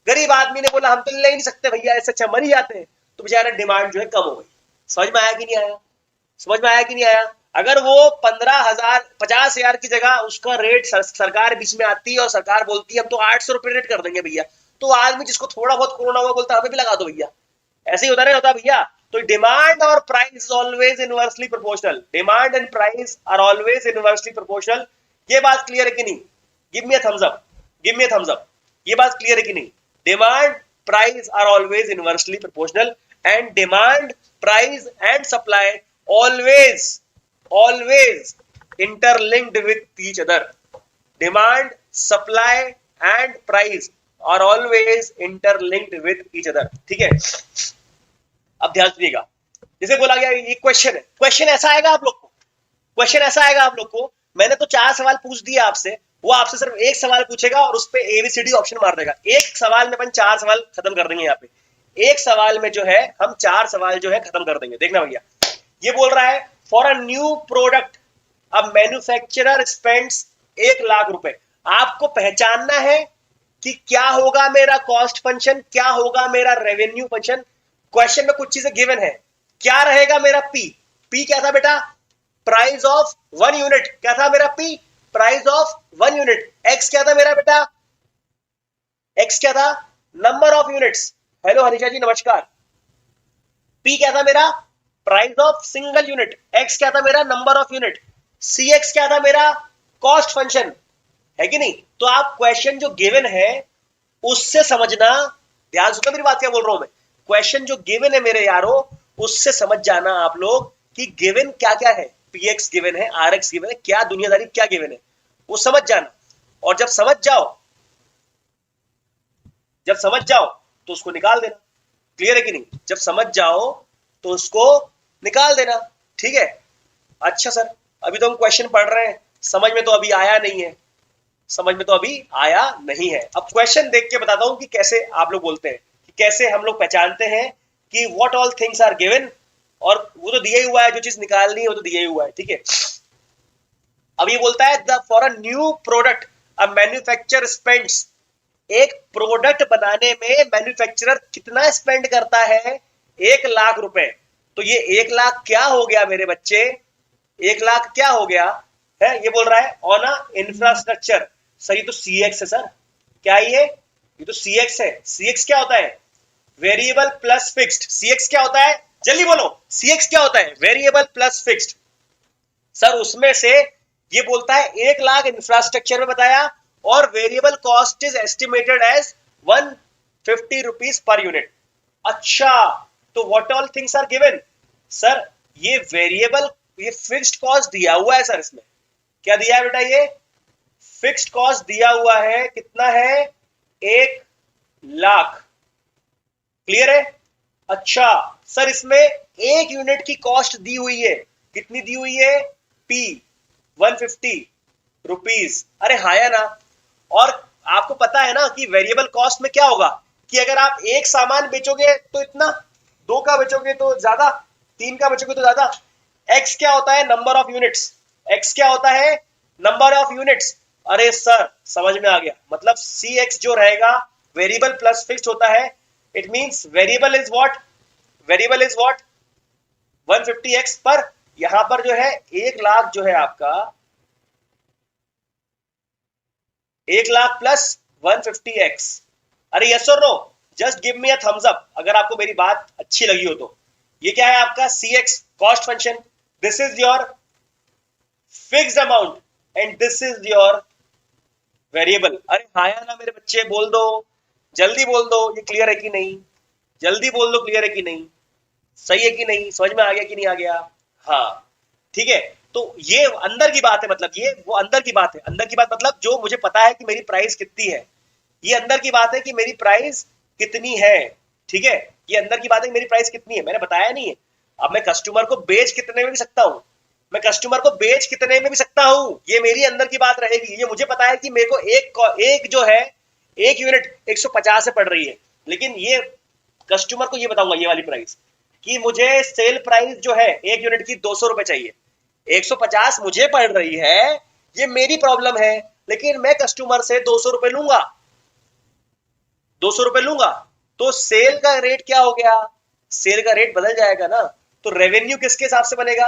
गरीब आदमी ने बोला हम तो ले ही नहीं सकते भैया, ऐसे अच्छा मर ही जाते हैं, तो बेचारा डिमांड जो है कम हो गई। समझ में आया कि नहीं आया? समझ में आया कि नहीं आया? अगर वो 15,000 50,000 की जगह उसका रेट सरकार बीच में आती है और सरकार बोलती है हम तो 800 रुपए रेट कर देंगे भैया, तो आदमी जिसको थोड़ा बहुत कोरोना हुआ बोलता है हमें भी लगा दो भैया। ऐसे ही होता नहीं होता भैया? तो डिमांड और price is always inversely proportional, demand and price are always inversely proportional. ये बात क्लियर है कि नहीं? Give me a thumbs up, give me a thumbs up. ये बात क्लियर है कि नहीं? Demand price are always inversely proportional and demand price and supply always interlinked with each other. Demand, supply and price are always interlinked with each other. ठीक है, अब ध्यान दीजिएगा, जैसे बोला गया ये क्वेश्चन है, क्वेश्चन ऐसा आएगा आप लोग को, क्वेश्चन ऐसा आएगा आप लोग को, मैंने तो 4 सवाल पूछ दिए आपसे, वो आपसे सिर्फ एक सवाल पूछेगा और उस पे एबीसीडी ऑप्शन मार देगा। एक सवाल में अपन 4 सवाल खत्म कर देंगे। यहाँ पे एक सवाल में जो है हम 4 सवाल जो है खत्म कर देंगे। देखना भैया, ये बोल रहा है फॉर अ न्यू प्रोडक्ट अब मैन्युफैक्चरर स्पेंड्स 1,00,000 रुपए। आपको पहचानना है कि क्या होगा मेरा कॉस्ट फंक्शन, क्या होगा मेरा रेवेन्यू फंक्शन। क्वेश्चन में कुछ चीजें गिवन है, क्या रहेगा मेरा पी? पी क्या था बेटा? Price of 1 unit. क्या था मेरा P? Price of 1 unit. X क्या था मेरा बेटा? एक्स क्या था? Number of units. Hello Hanisha ji नमस्कार। पी क्या था मेरा? Price of single unit. X क्या था मेरा? Number of unit. C x क्या था मेरा? कॉस्ट फंक्शन, है कि नहीं? तो आप क्वेश्चन जो गिवन है उससे समझना, ध्यान सुनना मेरी बात, क्या बोल रहा हूं मैं। क्वेश्चन जो गिवन है मेरे यारो, उससे समझ जाना आप लोग कि गिवन क्या क्या है। पी एक्स गिवन है, आर एक्स गिवन है, क्या दुनियादारी क्या गिवन है वो समझ जाना। और जब समझ जाओ, जब समझ जाओ तो उसको निकाल देना। क्लियर है कि नहीं? जब समझ जाओ तो उसको निकाल देना। ठीक है, अच्छा सर अभी तो हम क्वेश्चन पढ़ रहे हैं, समझ में तो अभी आया नहीं है, समझ में तो अभी आया नहीं है। अब क्वेश्चन देख के बताता हूं कि कैसे आप लोग बोलते हैं, कि कैसे हम लोग पहचानते हैं कि what all things are given. और वो तो दिया ही हुआ है, जो चीज निकालनी है वो तो दिया ही हुआ है। ठीक है, अब ये बोलता है the for a new product a manufacturer spends. एक प्रोडक्ट बनाने में मैन्युफैक्चरर कितना स्पेंड करता है? 1,00,000 रुपए। तो ये 1,00,000 क्या हो गया मेरे बच्चे? 1,00,000 क्या हो गया है? ये बोल रहा है ऑन अ इंफ्रास्ट्रक्चर। सर ये तो सी एक्स है सर। क्या ये तो सी एक्स है। सी एक्स क्या होता है? Variable plus fixed. C x क्या होता है? जल्दी बोलो, सी एक्स क्या होता है? Variable plus fixed. सर उसमें से ये बोलता है 1,00,000 इंफ्रास्ट्रक्चर में बताया और variable cost is estimated as 150 rupees per unit. अच्छा, तो what all things are given? Sir ये वेरिएबल, ये फिक्स्ड कॉस्ट दिया हुआ है सर। इसमें क्या दिया है बेटा? ये फिक्स्ड कॉस्ट दिया हुआ है, कितना है? 1,00,000। क्लियर है? अच्छा सर इसमें 1 यूनिट की कॉस्ट दी हुई है, कितनी दी हुई है? P 150 rupees. अरे हाँ या ना? और आपको पता है ना कि वेरिएबल कॉस्ट में क्या होगा कि अगर आप एक सामान बेचोगे तो इतना, दो का बेचोगे तो ज्यादा, तीन का बेचोगे तो ज्यादा। एक्स क्या होता है? Number of units. एक्स क्या होता है? Number of units. अरे सर समझ में आ गया, मतलब सी एक्स जो रहेगा वेरिएबल प्लस फिक्स्ड होता है। It means variable is what? Variable is what? 150x। पर यहां पर जो है 1 लाख जो है आपका, 1 लाख प्लस 150x। अरे यस और no? Just give me a thumbs up अगर आपको मेरी बात अच्छी लगी हो तो। ये क्या है आपका? C x cost function, this is your fixed amount and this is your variable. अरे हाँ या ना मेरे बच्चे, बोल दो, जल्दी बोल दो, ये क्लियर है कि नहीं? जल्दी बोल दो क्लियर है कि नहीं, सही है कि नहीं, समझ में आ गया कि नहीं आ गया? हाँ ठीक है। तो ये अंदर की बात है, मतलब ये वो अंदर की बात है। अंदर की बात मतलब जो मुझे पता है कि मेरी प्राइस कितनी है, ये अंदर की बात है कि मेरी प्राइस कितनी है। ठीक है, ये अंदर की बात है कि मेरी प्राइस कितनी है, मैंने बताया नहीं है। अब मैं कस्टमर को बेच कितने में भी सकता हूं, मैं कस्टमर को बेच कितने में भी सकता हूं, ये मेरी अंदर की बात रहेगी। ये मुझे पता है कि मेरे को एक जो है, एक यूनिट 150 से पड़ रही है, लेकिन ये कस्टमर को ये बताऊंगा, ये वाली प्राइस, कि मुझे सेल प्राइस जो है एक यूनिट की 200 रुपए चाहिए, 150 मुझे पड़ रही है, ये मेरी प्रॉब्लम है, लेकिन मैं कस्टमर से 200 रुपए लूंगा, 200 रुपए लूंगा। तो सेल का रेट क्या हो गया? सेल का रेट बदल जाएगा ना। तो रेवेन्यू किसके हिसाब से बनेगा?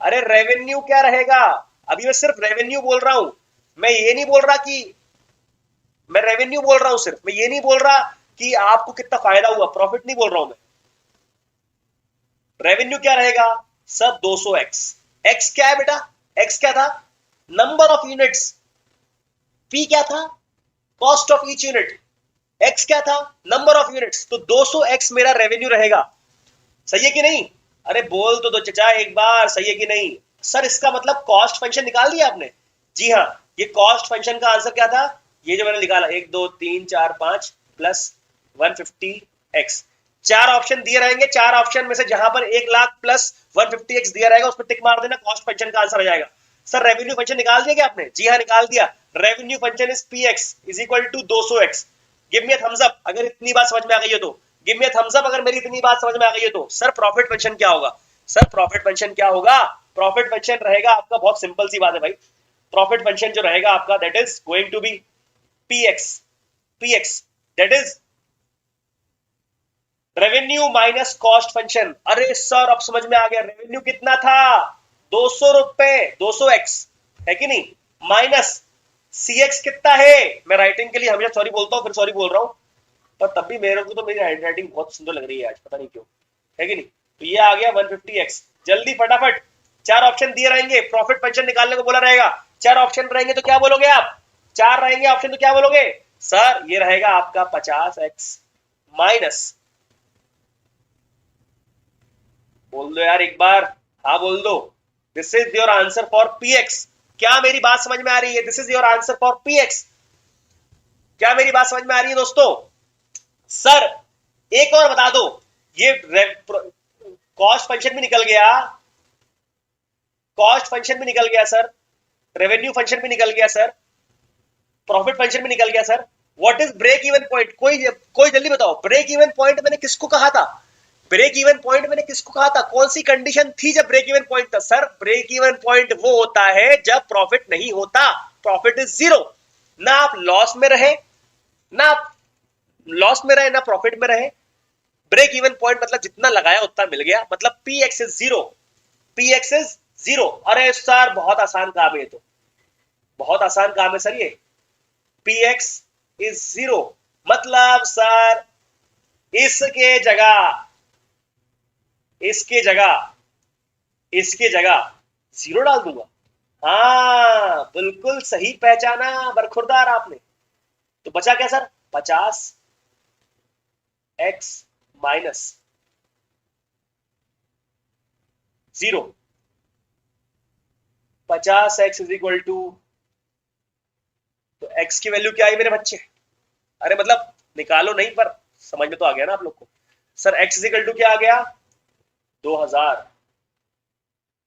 अरे रेवेन्यू क्या रहेगा? अभी मैं सिर्फ रेवेन्यू बोल रहा हूं, मैं ये नहीं बोल रहा कि, मैं रेवेन्यू बोल रहा हूं सिर्फ, मैं ये नहीं बोल रहा कि आपको कितना फायदा हुआ, प्रॉफिट नहीं बोल रहा हूं मैं। रेवेन्यू क्या रहेगा? सब 200x। एक्स क्या है बेटा? एक्स क्या था? Number of units. पी क्या था? Cost of each unit. X क्या था? Number of units. तो 200x मेरा रेवेन्यू रहेगा। सही है कि नहीं? अरे बोल तो दो चचा एक बार, सही है कि नहीं? सर इसका मतलब कॉस्ट फंक्शन निकाल दिया आपने? जी हाँ, ये कॉस्ट फंक्शन का आंसर क्या था? ये जो मैंने निकाला, 1 2 3 4 5 प्लस 150x। चार ऑप्शन दिए रहेंगे, चार ऑप्शन में से जहां पर 1 लाख प्लस 150x दिया रहेगा उस पर टिक मार देना, कॉस्ट फंक्शन का आंसर आ जाएगा। सर रेवेन्यू फंक्शन निकाल दिया क्या आपने? जी हाँ निकाल दिया। Revenue function is P X is equal to 200x। Give me a thumbs up अगर इतनी बात समझ में आ गई हो तो। Give me a thumbs up अगर मेरी इतनी बात समझ में आ गई है तो। सर प्रॉफिट फंक्शन क्या होगा? सर प्रॉफिट फंक्शन क्या होगा? प्रॉफिट फंक्शन रहेगा आपका, बहुत सिंपल सी बात है भाई। प्रॉफिट फंक्शन जो रहेगा आपका, that is going to be px, px that is revenue minus cost function. अरे सर अब समझ में आ गया, रेवेन्यू कितना था? 200 रुपए, 200x है कि नहीं, माइनस cx कितना है? मैं राइटिंग के लिए हमेशा सॉरी बोलता हूँ, फिर सॉरी बोल रहा हूँ, पर तब भी मेरे को तो मेरी हैंड राइटिंग बहुत सुंदर लग रही है आज, पता नहीं क्यों, है कि नहीं? तो ये आ गया 150x। जल्दी फटाफट, चार ऑप्शन दिए रहेंगे, प्रॉफिट फंक्शन निकालने को बोला रहेगा, चार ऑप्शन रहेंगे तो क्या बोलोगे आप? चार रहेंगे ऑप्शन तो क्या बोलोगे? सर ये रहेगा आपका 50x माइनस, बोल दो यार एक बार, हाँ बोल दो। This is your answer for px। क्या मेरी बात समझ में आ रही है? This is your answer for px। क्या मेरी बात समझ में आ रही है दोस्तों? सर एक और बता दो, ये कॉस्ट फंक्शन भी निकल गया, कॉस्ट फंक्शन भी निकल गया सर, रेवेन्यू फंक्शन भी निकल गया सर, प्रॉफिट फंक्शन भी निकल गया sir. What is break even point? कोई कोई जल्दी बताओ, ब्रेक इवन पॉइंट मैंने किसको कहा था? ब्रेक इवन पॉइंट मैंने किसको कहा था? कौन सी कंडीशन थी जब ब्रेक इवन पॉइंट था? सर ब्रेक इवन पॉइंट वो होता है जब प्रॉफिट नहीं होता, प्रॉफिट इज जीरो। ना आप लॉस में रहे, ना आप लॉस में रहे, ना प्रॉफिट में रहे। ब्रेक इवन पॉइंट मतलब जितना लगाया उतना मिल गया, मतलब P X is zero, P X is zero. अरे सर बहुत आसान काम है, तो बहुत आसान काम है सर ये। पी एक्स इज जीरो मतलब सर इसके जगह, इसके जगह, इसके जगह जीरो डाल दूंगा। हाँ बिल्कुल सही पहचाना बरखुरदार आपने। तो बचा क्या sir? 50x minus zero, 50x is equal to, तो x की वैल्यू क्या आई मेरे बच्चे? अरे मतलब निकालो नहीं, पर समझ में तो आ गया ना आप लोग को। Sir x is equal to क्या आ गया? 2000।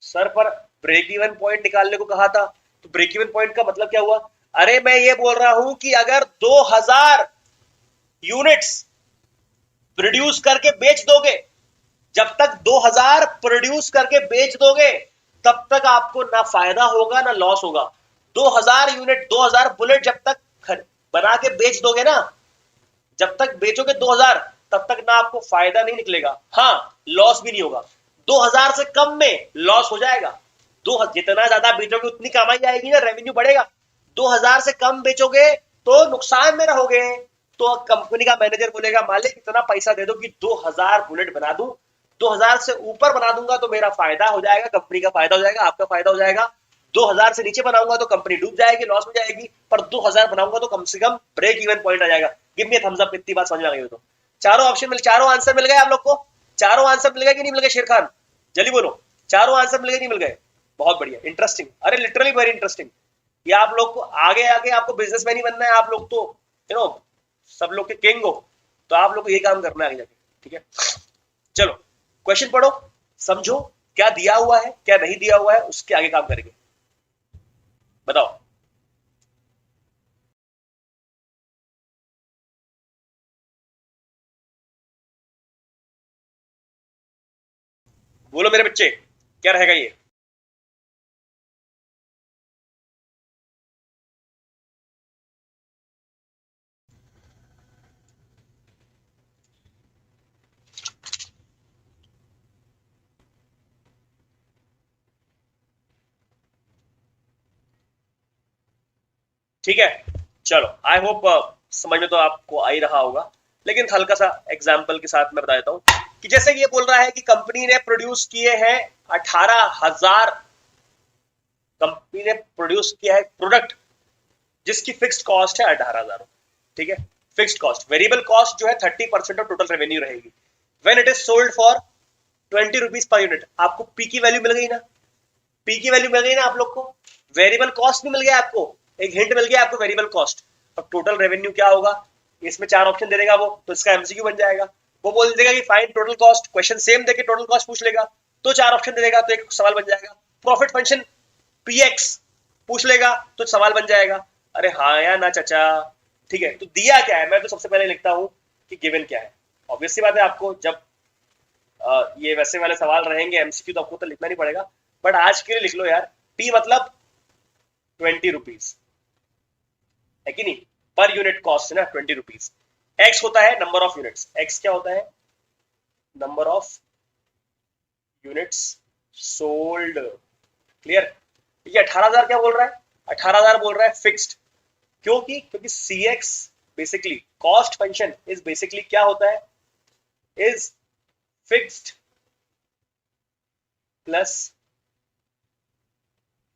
सर पर ब्रेक इवन पॉइंट निकालने को कहा था, तो ब्रेक इवन पॉइंट का मतलब क्या हुआ? अरे मैं ये बोल रहा हूं कि अगर 2000 यूनिट्स प्रोड्यूस करके बेच दोगे, जब तक 2000 प्रोड्यूस करके बेच दोगे तब तक आपको ना फायदा होगा ना लॉस होगा। 2000 यूनिट 2000 बुलेट जब तक बना के बेच दोगे ना, जब तक बेचोगे 2000 तब तक ना आपको फायदा नहीं निकलेगा, हाँ लॉस भी नहीं होगा। 2000 से कम में लॉस हो जाएगा। दो जितना ज्यादा बेचोगे उतनी कमाई आएगी ना, रेवेन्यू बढ़ेगा। 2000 से कम बेचोगे तो नुकसान में रहोगे। तो कंपनी का मैनेजर बोलेगा मालिक इतना पैसा दे दो कि 2000 बुलेट बना दूं, 2000 से ऊपर बना दूंगा तो मेरा फायदा हो जाएगा, कंपनी का फायदा हो जाएगा, आपका फायदा हो जाएगा। 2000 से नीचे बनाऊंगा तो कंपनी डूब जाएगी, लॉस हो जाएगी। पर 2000 बनाऊंगा तो कम से कम ब्रेक इवन पॉइंट आ जाएगा। गिव मी थम्स अप, इतनी बात समझ में आ गई हो तो। चारों ऑप्शन मिल, चारों आंसर मिल गए आप लोग को? चारों आंसर मिल गए कि नहीं मिल गए शेर खान? जल्दी बोलो, चारों आंसर मिल गए नहीं मिल गए? बहुत बढ़िया, इंटरेस्टिंग, अरे लिटरली वेरी इंटरेस्टिंग। ये आप लोग को आगे आगे आपको बिजनेसमैन ही बनना है, आप लोग तो यू नो सब लोग के किंग हो, तो आप लोग को ये काम करना है आगे जाके, ठीक है? चलो क्वेश्चन पढ़ो, समझो क्या दिया हुआ है क्या नहीं दिया हुआ है, उसके आगे काम करेंगे। बताओ। बोलो मेरे बच्चे, क्या रहेगा ये? ठीक है, चलो आई होप समझ में तो आपको आ ही रहा होगा, लेकिन हल्का सा एग्जाम्पल के साथ मैं बता देता हूं कि जैसे ये बोल रहा है कि कंपनी ने प्रोड्यूस किए हैं 18,000, कंपनी ने प्रोड्यूस किया है प्रोडक्ट जिसकी फिक्स्ड कॉस्ट है 18,000, ठीक है? फिक्स्ड कॉस्ट, वेरिएबल कॉस्ट जो है 30% ऑफ टोटल रेवेन्यू रहेगी। When it is sold for 20 rupees per unit, आपको पी की वैल्यू मिल गई ना, पी की वैल्यू मिल गई ना आप लोग को, वेरिएबल कॉस्ट भी मिल गया आपको, एक हिंट मिल गया आपको वेरिएबल कॉस्ट। अब टोटल रेवेन्यू क्या होगा, इसमें 4 ऑप्शन दे देगा वो, तो इसका एमसीक्यू बन जाएगा। वो बोल देगा कि find total cost, question same देके टोटल कॉस्ट पूछ लेगा तो 4 ऑप्शन दे देगा, तो एक सवाल बन जाएगा। प्रॉफिट फंक्शन पीएक्स पूछ लेगा तो सवाल बन जाएगा। अरे हाँ या ना चाचा, ठीक है? तो दिया क्या है, मैं तो सबसे पहले लिखता हूं कि गिवन क्या है। ऑब्वियस सी बात है, आपको जब ये वैसे वाले सवाल रहेंगे एमसीक्यू तो आपको तो लिखना नहीं पड़ेगा, बट आज के लिए लिख लो यार, पी मतलब 20 रुपीज है कि नहीं, पर यूनिट कॉस्ट है ना 20 रुपीज। एक्स होता है नंबर ऑफ यूनिट्स, एक्स क्या होता है, number of units sold, clear? ये 18,000 क्या बोल रहा है, 18,000 बोल रहा है फिक्स्ड, क्योंकि C x basically cost function is basically क्या होता है, इज फिक्स्ड प्लस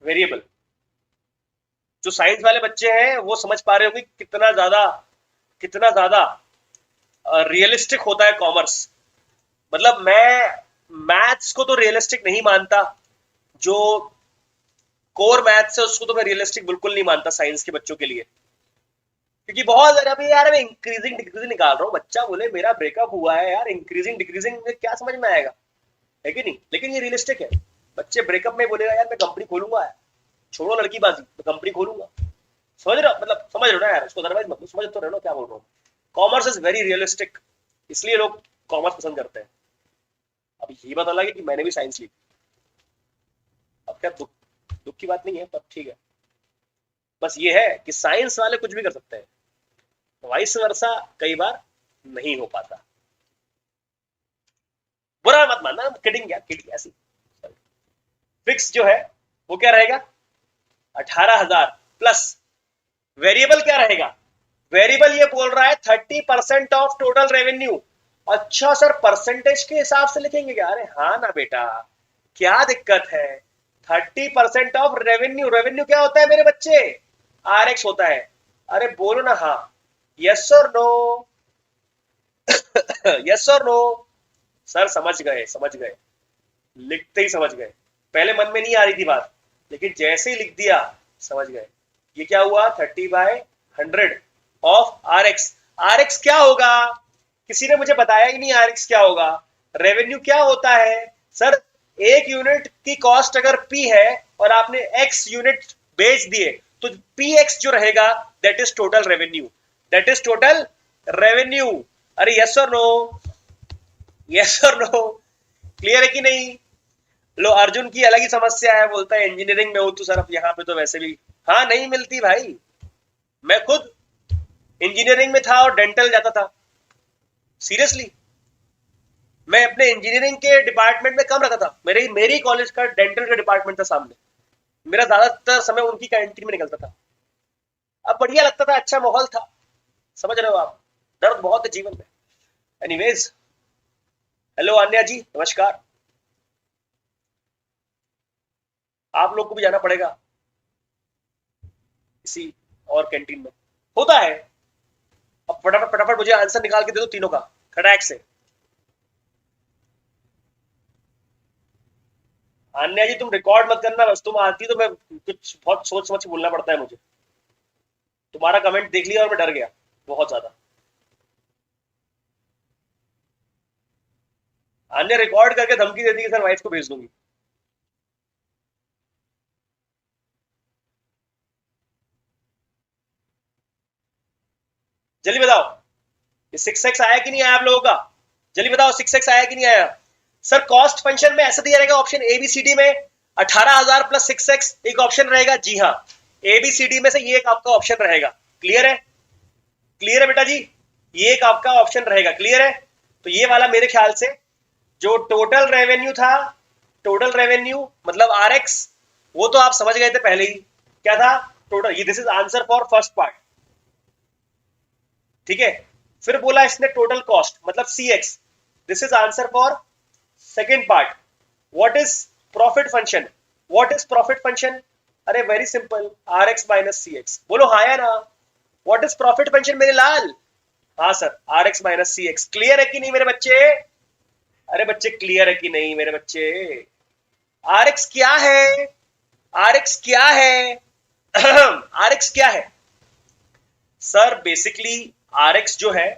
वेरिएबल। जो साइंस वाले बच्चे हैं वो समझ पा रहे होंगे कितना ज्यादा रियलिस्टिक होता है कॉमर्स। मतलब मैं मैथ्स को तो रियलिस्टिक नहीं मानता, जो कोर मैथ्स है उसको तो मैं रियलिस्टिक बिल्कुल नहीं मानता साइंस के बच्चों के लिए, क्योंकि बहुत अभी यार मैं इंक्रीजिंग डिक्रीजिंग निकाल रहा हूँ, बच्चा बोले मेरा ब्रेकअप हुआ है यार, इंक्रीजिंग डिक्रीजिंग में क्या समझ में आएगा, है कि नहीं? लेकिन ये रियलिस्टिक है। बच्चे ब्रेकअप में बोलेगा यार मैं कंपनी खोलूंगा, छोड़ो लड़कीबाजी, मैं कंपनी खोलूंगा। समझ रहे हो, मतलब समझ रहे हो ना यार, उसको अदरवाइज मतलब समझ तो रहे हो क्या बोल रहा हूँ। कॉमर्स इज वेरी रियलिस्टिक, इसलिए लोग कॉमर्स पसंद करते हैं। अब ये बात अलग है कि मैंने भी साइंस ली, अब क्या दुख दुख की बात नहीं है, पर ठीक है। बस ये है कि साइंस वाले कुछ भी कर सकते हैं, वाइस वर्सा कई बार नहीं हो पाता। बुरा मत मानना, किडिंग यार, किडिंग ऐसी। फिक्स जो है वो क्या रहेगा, 18,000 प्लस वेरिएबल क्या रहेगा, वेरिएबल ये बोल रहा है 30% ऑफ टोटल रेवेन्यू। अच्छा सर परसेंटेज के हिसाब से लिखेंगे क्या? अरे हाँ ना बेटा, क्या दिक्कत है, 30% ऑफ रेवेन्यू। रेवेन्यू क्या होता है मेरे बच्चे, आरएक्स होता है। अरे बोलो ना हाँ, यस और नो, यस और नो। सर समझ गए समझ गए, लिखते ही समझ गए, पहले मन में नहीं आ रही थी बात, लेकिन जैसे ही लिख दिया समझ गए। ये क्या हुआ, 30/100 of R X. R X क्या होगा, किसी ने मुझे बताया ही नहीं आर एक्स क्या होगा। रेवेन्यू क्या होता है सर, एक यूनिट की कॉस्ट अगर पी है और आपने एक्स यूनिट बेच दिए तो पी एक्स जो रहेगा that is total revenue, that is total revenue. अरे यस और नो, यस और नो? क्लियर है कि नहीं? लो, अर्जुन की अलग ही समस्या है, बोलता है इंजीनियरिंग में हो तो सर, यहाँ पे तो वैसे भी हाँ नहीं मिलती भाई। मैं खुद इंजीनियरिंग में था और डेंटल जाता था, सीरियसली। मैं अपने इंजीनियरिंग के डिपार्टमेंट में कम रहता था, मेरे मेरी कॉलेज का डेंटल का डिपार्टमेंट था सामने, मेरा ज्यादातर समय उनकी कैंटीन में निकलता था। अब बढ़िया लगता था, अच्छा माहौल था, समझ रहे हो आप? दर्द बहुत है जीवन में। एनीवेज, हेलो अन्या जी, नमस्कार। आप लोग को भी जाना पड़ेगा किसी और कैंटीन में, होता है। अब फटाफट फटाफट मुझे आंसर निकाल के दे दो तीनों का, खड़ाक से। अन्या जी तुम रिकॉर्ड मत करना, बस तुम आती तो मैं कुछ बहुत सोच समझ के बोलना पड़ता है मुझे। तुम्हारा कमेंट देख लिया और मैं डर गया बहुत ज्यादा। अन्य रिकॉर्ड करके धमकी देती है, सर वाइफ को भेज दूंगी। जल्दी बताओ, ये 6x आया कि नहीं आया आप लोगों का? जल्दी बताओ 6x आया कि नहीं आया? सर कॉस्ट फंक्शन में ऐसा दिया रहेगा option A B C D में, 18,000 प्लस 6x एक ऑप्शन रहेगा, जी हाँ। ए बी सी डी में से ये एक आपका ऑप्शन रहेगा। क्लियर है? क्लियर है बेटा जी? ये एक आपका ऑप्शन रहेगा, क्लियर है? तो ये वाला मेरे ख्याल से जो टोटल रेवेन्यू था, टोटल रेवेन्यू मतलब आर एक्स, वो तो आप समझ गए थे पहले ही क्या था। टोटल, ये this is answer for first part, ठीक है। फिर बोला इसने टोटल कॉस्ट मतलब C x, this is answer for second part. What is profit function? What is profit function? अरे very simple, R x minus सी एक्स। बोलो हाँ या ना? व्हाट इज प्रॉफिट फंक्शन मेरे लाल? हाँ सर, आर एक्स माइनस सी X. Clear है कि नहीं मेरे बच्चे? अरे बच्चे क्लियर है कि नहीं मेरे बच्चे? आर एक्स क्या है? आर एक्स क्या है? आर एक्स क्या है सर? बेसिकली आर एक्स जो है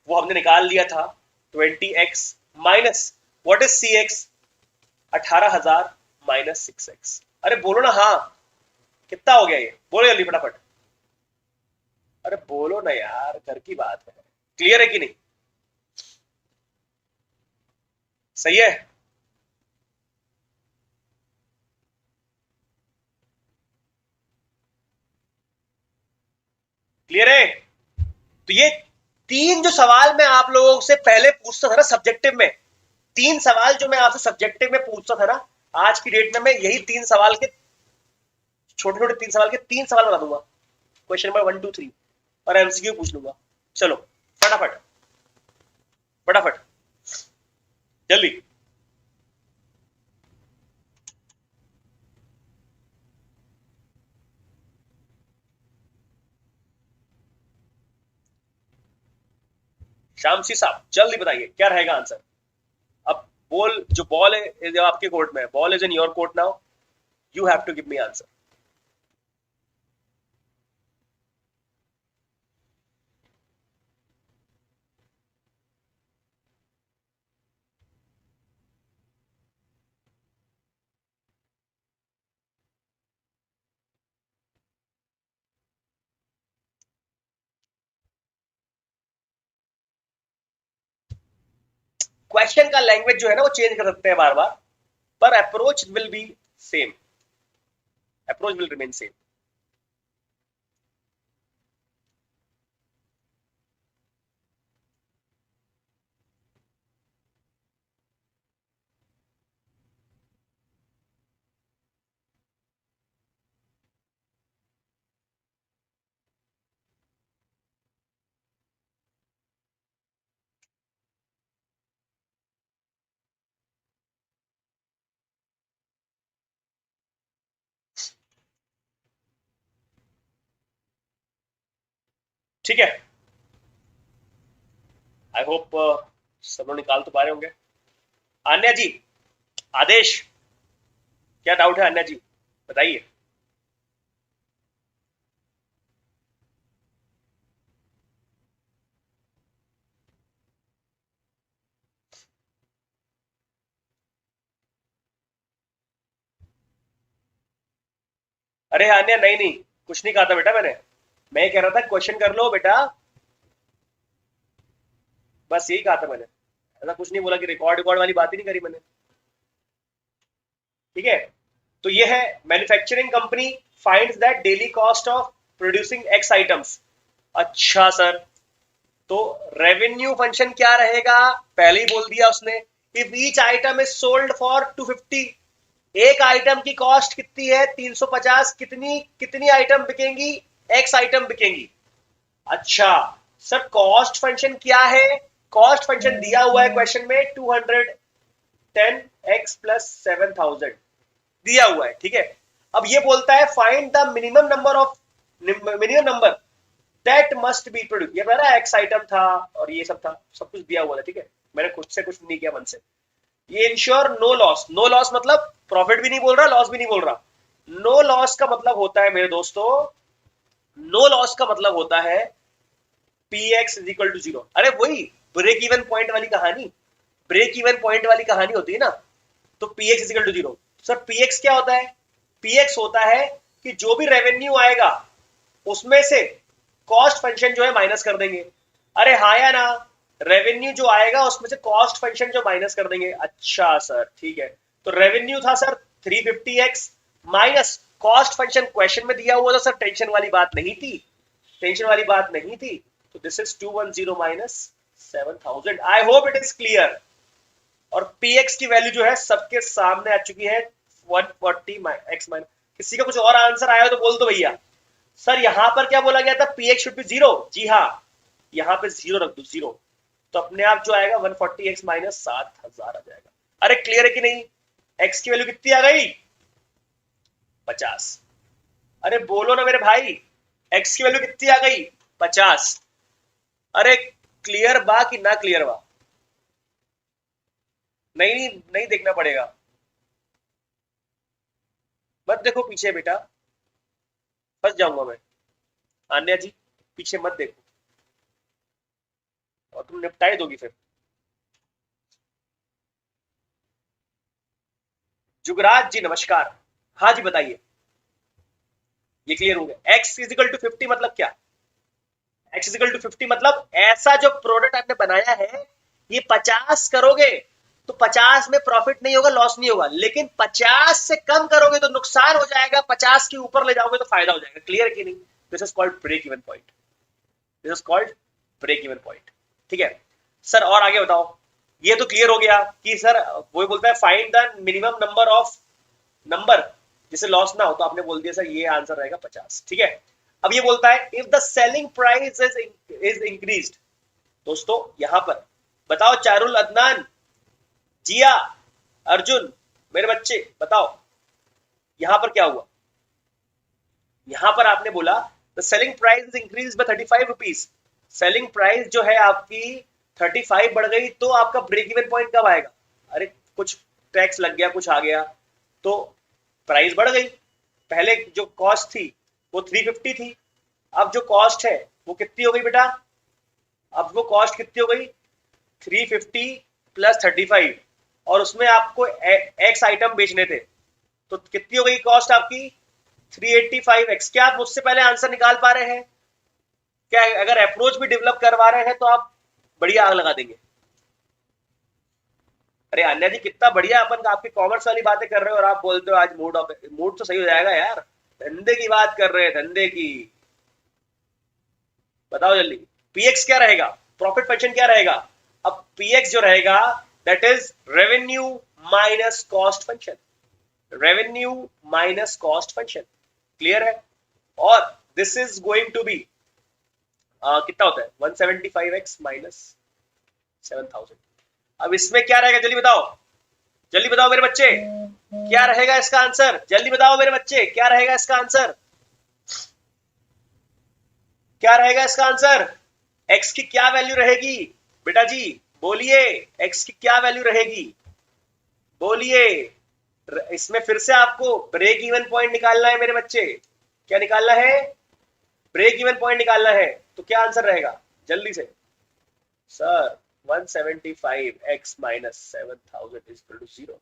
वो हमने निकाल लिया था 20x minus what is C X, 18,000 minus 6x। अरे बोलो ना हाँ, कितना हो गया ये? बोलो जल्दी फटाफट। अरे बोलो ना यार, घर की बात है। क्लियर है कि नहीं? सही है? क्लियर है? तो ये तीन जो सवाल मैं आप लोगों से पहले पूछता था ना सब्जेक्टिव में, तीन सवाल जो मैं आपसे सब्जेक्टिव में पूछता था ना, आज की डेट में मैं यही तीन सवाल के, छोटे छोटे तीन सवाल के तीन सवाल बना दूंगा, क्वेश्चन नंबर 1 2 3, और एमसीक्यू पूछ लूंगा। चलो फटाफट फटाफट, जल्दी। शामसी साहब जल्दी बताइए क्या रहेगा आंसर। अब बॉल, जो बॉल है जो आपके कोर्ट में है, ball is in your court now, you have to give me answer. Question का लैंग्वेज जो है ना वो चेंज कर सकते हैं बार बार, पर approach will be same, approach will remain same. ठीक है, आई होप सब लोग निकाल तो पा रहे होंगे। आन्या जी, आदेश, क्या डाउट है आन्या जी, बताइए। अरे आन्या नहीं नहीं, कुछ नहीं कहा था बेटा मैंने, मैं कह रहा था क्वेश्चन कर लो बेटा, बस यही कहा था मैंने। ऐसा कुछ नहीं बोला कि रिकॉर्ड रिकॉर्ड वाली बात ही नहीं करी मैंने, ठीक है। तो ये है manufacturing company finds that daily cost of producing x items. अच्छा सर, तो रेवेन्यू फंक्शन क्या रहेगा, पहले ही बोल दिया उसने। If each item is sold for 250, एक आइटम की कॉस्ट कितनी है 350, कितनी कितनी आइटम बिकेंगी, एक्स आइटम बिकेंगी। अच्छा सर, कॉस्ट फंक्शन क्या है, कॉस्ट फंक्शन दिया हुआ है क्वेश्चन में 210x प्लस 7000 दिया हुआ है, ठीक है। अब ये बोलता है find the minimum number that must be produce. ये मेरा एक्स आइटम था और ये सब था, सब कुछ दिया हुआ था, ठीक है। मैंने खुद से कुछ नहीं किया मन से। ये insure no loss, no loss मतलब प्रॉफिट भी नहीं बोल रहा, लॉस भी नहीं बोल रहा। नो लॉस का मतलब होता है मेरे दोस्तों, नो लॉस का मतलब होता है P X is equal to zero. अरे वही ब्रेक इवन पॉइंट वाली कहानी, ब्रेक इवन पॉइंट वाली कहानी होती है ना। तो P X is equal to zero. Sir P X क्या होता है, पी एक्स होता है कि जो भी रेवेन्यू आएगा उसमें से कॉस्ट फंक्शन जो है माइनस कर देंगे। अरे हाँ या ना, रेवेन्यू जो आएगा उसमें से कॉस्ट फंक्शन जो माइनस कर देंगे। अच्छा सर ठीक है, तो रेवेन्यू था sir 350x minus cost function question में दिया हुआ था सर, टेंशन वाली बात नहीं थी, टेंशन वाली बात नहीं थी। तो this is 210 minus 7000। I hope it is clear. और px की वैल्यू जो है सबके सामने आ चुकी है 140x माइनस। किसी का कुछ और आंसर आया हो तो बोल दो भैया। सर यहां पर क्या बोला गया था, px शुड बी जीरो। जी हाँ, यहां पे जीरो रख दो, जीरो। तो अपने आप जो आएगा 140x माइनस 7000 आ जाएगा। अरे क्लियर है कि नहीं, x की वैल्यू कितनी आ गई 50। अरे बोलो ना मेरे भाई, x की वैल्यू कितनी आ गई 50। अरे क्लियर बा कि ना क्लियर बा, नहीं नहीं देखना पड़ेगा, मत देखो पीछे बेटा, फंस जाऊंगा मैं। आन्या जी पीछे मत देखो और तुम निपटाई दोगी फिर। जुगराज जी नमस्कार, हाँ जी बताइए। ये क्लियर हो गया, x इजिकल टू 50 मतलब क्या, x इजिकल टू 50 मतलब ऐसा जो प्रोडक्ट आपने बनाया है ये 50 करोगे तो 50 में प्रॉफिट नहीं होगा, लॉस नहीं होगा, लेकिन 50 से कम करोगे तो नुकसान हो जाएगा, 50 के ऊपर ले जाओगे तो फायदा हो जाएगा। क्लियर कि नहीं, this is called break even point, this is called break even point, ठीक है। सर और आगे बताओ। ये तो क्लियर हो गया कि सर वो बोलता है find the minimum number of number जिसे लॉस ना हो, तो आपने बोल दिया सर ये आंसर रहेगा 50, ठीक है। अब ये बोलता है if the selling price is increased. दोस्तों यहां पर बताओ, चारुल, अदनान, जिया, अर्जुन, मेरे बच्चे बताओ यहां पर क्या हुआ। यहां पर आपने बोला the selling price is increase by 35 rupees. Selling price जो है आपकी 35 बढ़ गई तो आपका ब्रेक इवन पॉइंट कब आएगा। अरे कुछ टैक्स लग गया, कुछ आ गया तो प्राइस बढ़ गई। पहले जो कॉस्ट थी वो 350 थी, अब जो कॉस्ट है वो कितनी हो गई बेटा, अब वो कॉस्ट कितनी हो गई 350 प्लस 35, और उसमें आपको एक्स आइटम बेचने थे तो कितनी हो गई कॉस्ट आपकी 385x। क्या आप मुझसे पहले आंसर निकाल पा रहे हैं, क्या अगर अप्रोच भी डेवलप करवा रहे हैं तो आप बढ़िया आग लगा देंगे। अरे अन्या जी कितना बढ़िया अपन आपकी कॉमर्स वाली बातें कर रहे हो और आप बोलते हो आज मूड ऑफ, मूड तो सही हो जाएगा यार, धंधे की बात कर रहे हैं, धंधे की। बताओ जल्दी, पीएक्स क्या रहेगा, प्रॉफिट फंक्शन क्या रहेगा। अब पीएक्स जो रहेगा that is revenue minus cost function, revenue minus cost function, clear है। और this is going to be कितना होता है 175x माइनस 7000। अब इसमें क्या रहेगा जल्दी बताओ, जल्दी बताओ मेरे बच्चे, क्या रहेगा इसका आंसर, जल्दी बताओ मेरे बच्चे क्या रहेगा इसका आंसर, क्या रहेगा इसका आंसर। x की क्या वैल्यू रहेगी बेटा जी, बोलिए, x की क्या वैल्यू रहेगी, बोलिए। इसमें फिर से आपको ब्रेक इवन पॉइंट निकालना है मेरे बच्चे, क्या निकालना है, ब्रेक इवन पॉइंट निकालना है। तो क्या आंसर रहेगा जल्दी से। Sir 175x minus 7000 is equal to 0,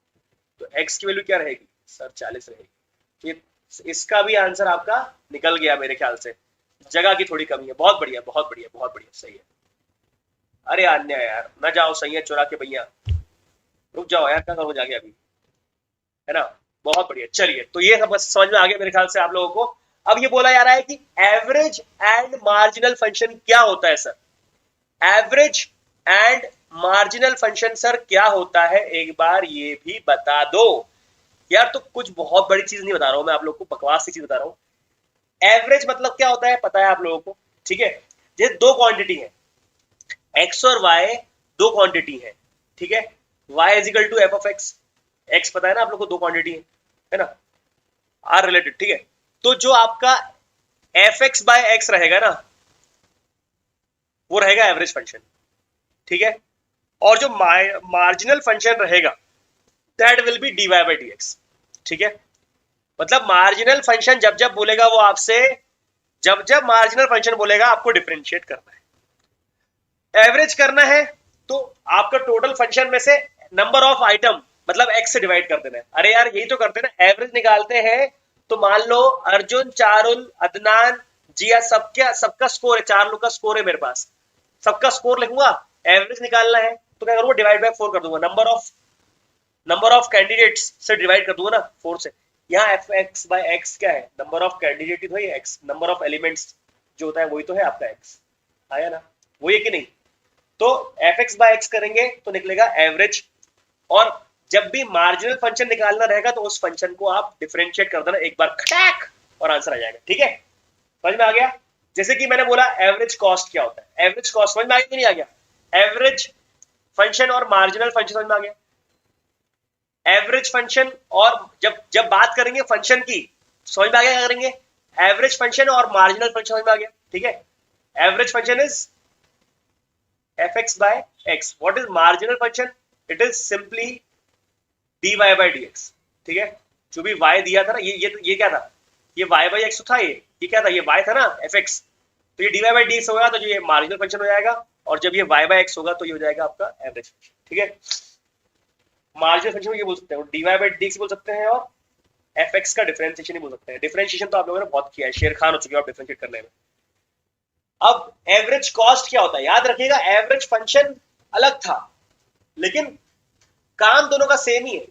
तो x की वैल्यू क्या रहेगी सर 40 रहेगी। ये इसका भी आंसर आपका निकल गया मेरे ख्याल से, जगह की थोड़ी कमी है। बहुत बढ़िया बहुत बढ़िया बहुत बढ़िया, सही है। अरे अन्य यार, ना जाओ सही है चुरा के भैया, रुक जाओ यार, क्या करो जाके अभी, है ना। बहुत बढ़िया, चलिए तो ये सब बस समझ में आ गया मेरे ख्याल से आप लोगों को। अब ये बोला जा रहा है कि एवरेज एंड मार्जिनल फंक्शन क्या होता है sir, average and marginal function sir क्या होता है, एक बार ये भी बता दो यार। तो कुछ बहुत बड़ी चीज नहीं बता रहा हूं मैं आप लोग को, बकवास सी चीज बता रहा हूं। एवरेज मतलब क्या होता है पता है आप लोगों को, ठीक है। ये दो क्वांटिटी है, एक्स और वाई, दो क्वांटिटी है, ठीक है। y is equal to F of X, X पता है ना आप लोग को, दो क्वांटिटी है ना, आर रिलेटेड, ठीक है। तो जो आपका एफ एक्स बाय एक्स रहेगा ना, वो रहेगा एवरेज फंक्शन, ठीक है। और जो मार्जिनल फंक्शन रहेगा, that will be D Y by D X, ठीक है। मतलब मार्जिनल फंक्शन जब जब बोलेगा वो आपसे, जब जब मार्जिनल फंक्शन बोलेगा आपको डिफरेंशिएट करना है, एवरेज करना है, तो आपका टोटल फंक्शन में से नंबर ऑफ आइटम मतलब एक्स से डिवाइड कर देना है। अरे यार यही तो करते हैं ना, एवरेज निकालते हैं। तो मान लो अर्जुन, चारुल, अदनान, जिया, सबका सबका स्कोर है, चार लोग का स्कोर है मेरे पास, सबका स्कोर लिखूंगा, एवरेज निकालना है तो क्या करूंगा, डिवाइड बाय 4 कर दूंगा, नंबर ऑफ कैंडिडेट्स से डिवाइड कर दूंगा ना 4 से। यहाँ एफ एक्स बाय एक्स क्या है, नंबर ऑफ कैंडिडेट ही तो है एक्स, नंबर ऑफ एलिमेंट्स जो होता है वही तो है आपका एक्स, आया ना, वही है कि नहीं। तो एफ एक्स बाय एक्स करेंगे तो निकलेगा एवरेज। और जब भी मार्जिनल फंक्शन निकालना रहेगा तो उस फंक्शन को आप डिफरेंशिएट कर देना एक बार खटाक, और आंसर आ जाएगा, ठीक है। समझ में आ गया। जैसे कि मैंने बोला एवरेज कॉस्ट क्या होता है, एवरेज कॉस्ट समझ में आ गया कि नहीं आ गया, एवरेज फंक्शन और मार्जिनल फंक्शन समझ में आ गया। एवरेज फंक्शन, और जब जब बात करेंगे फंक्शन की, समझ में आ गया क्या करेंगे, एवरेज फंक्शन और मार्जिनल फंक्शन समझ में आ गया, ठीक है। Average function is F x by X, what is marginal function, it is simply D Y by D X, ठीक है। जो भी y दिया था ना, ये क्या था, ये y बाई एक्स था, ये क्या था, ये y था ना एफ एक्स, तो ये D Y by D X होगा तो जो ये मार्जिनल फंक्शन हो जाएगा, और जब ये y बाई एक्स होगा तो ये हो जाएगा आपका एवरेज फंक्शन, ठीक है। मार्जिनल फंक्शन को ये बोल सकते हैं, D Y by D X बोल सकते हैं, और एफ एक्स का डिफरेंशिएशन ही बोल सकते हैं। डिफरेंशिएशन तो आप लोगों ने बहुत किया है, शेर खान हो चुके हो आप डिफरेंशिएट करने में। अब एवरेज कॉस्ट क्या होता है, याद रखिएगा, एवरेज फंक्शन अलग था लेकिन काम दोनों का सेम ही है।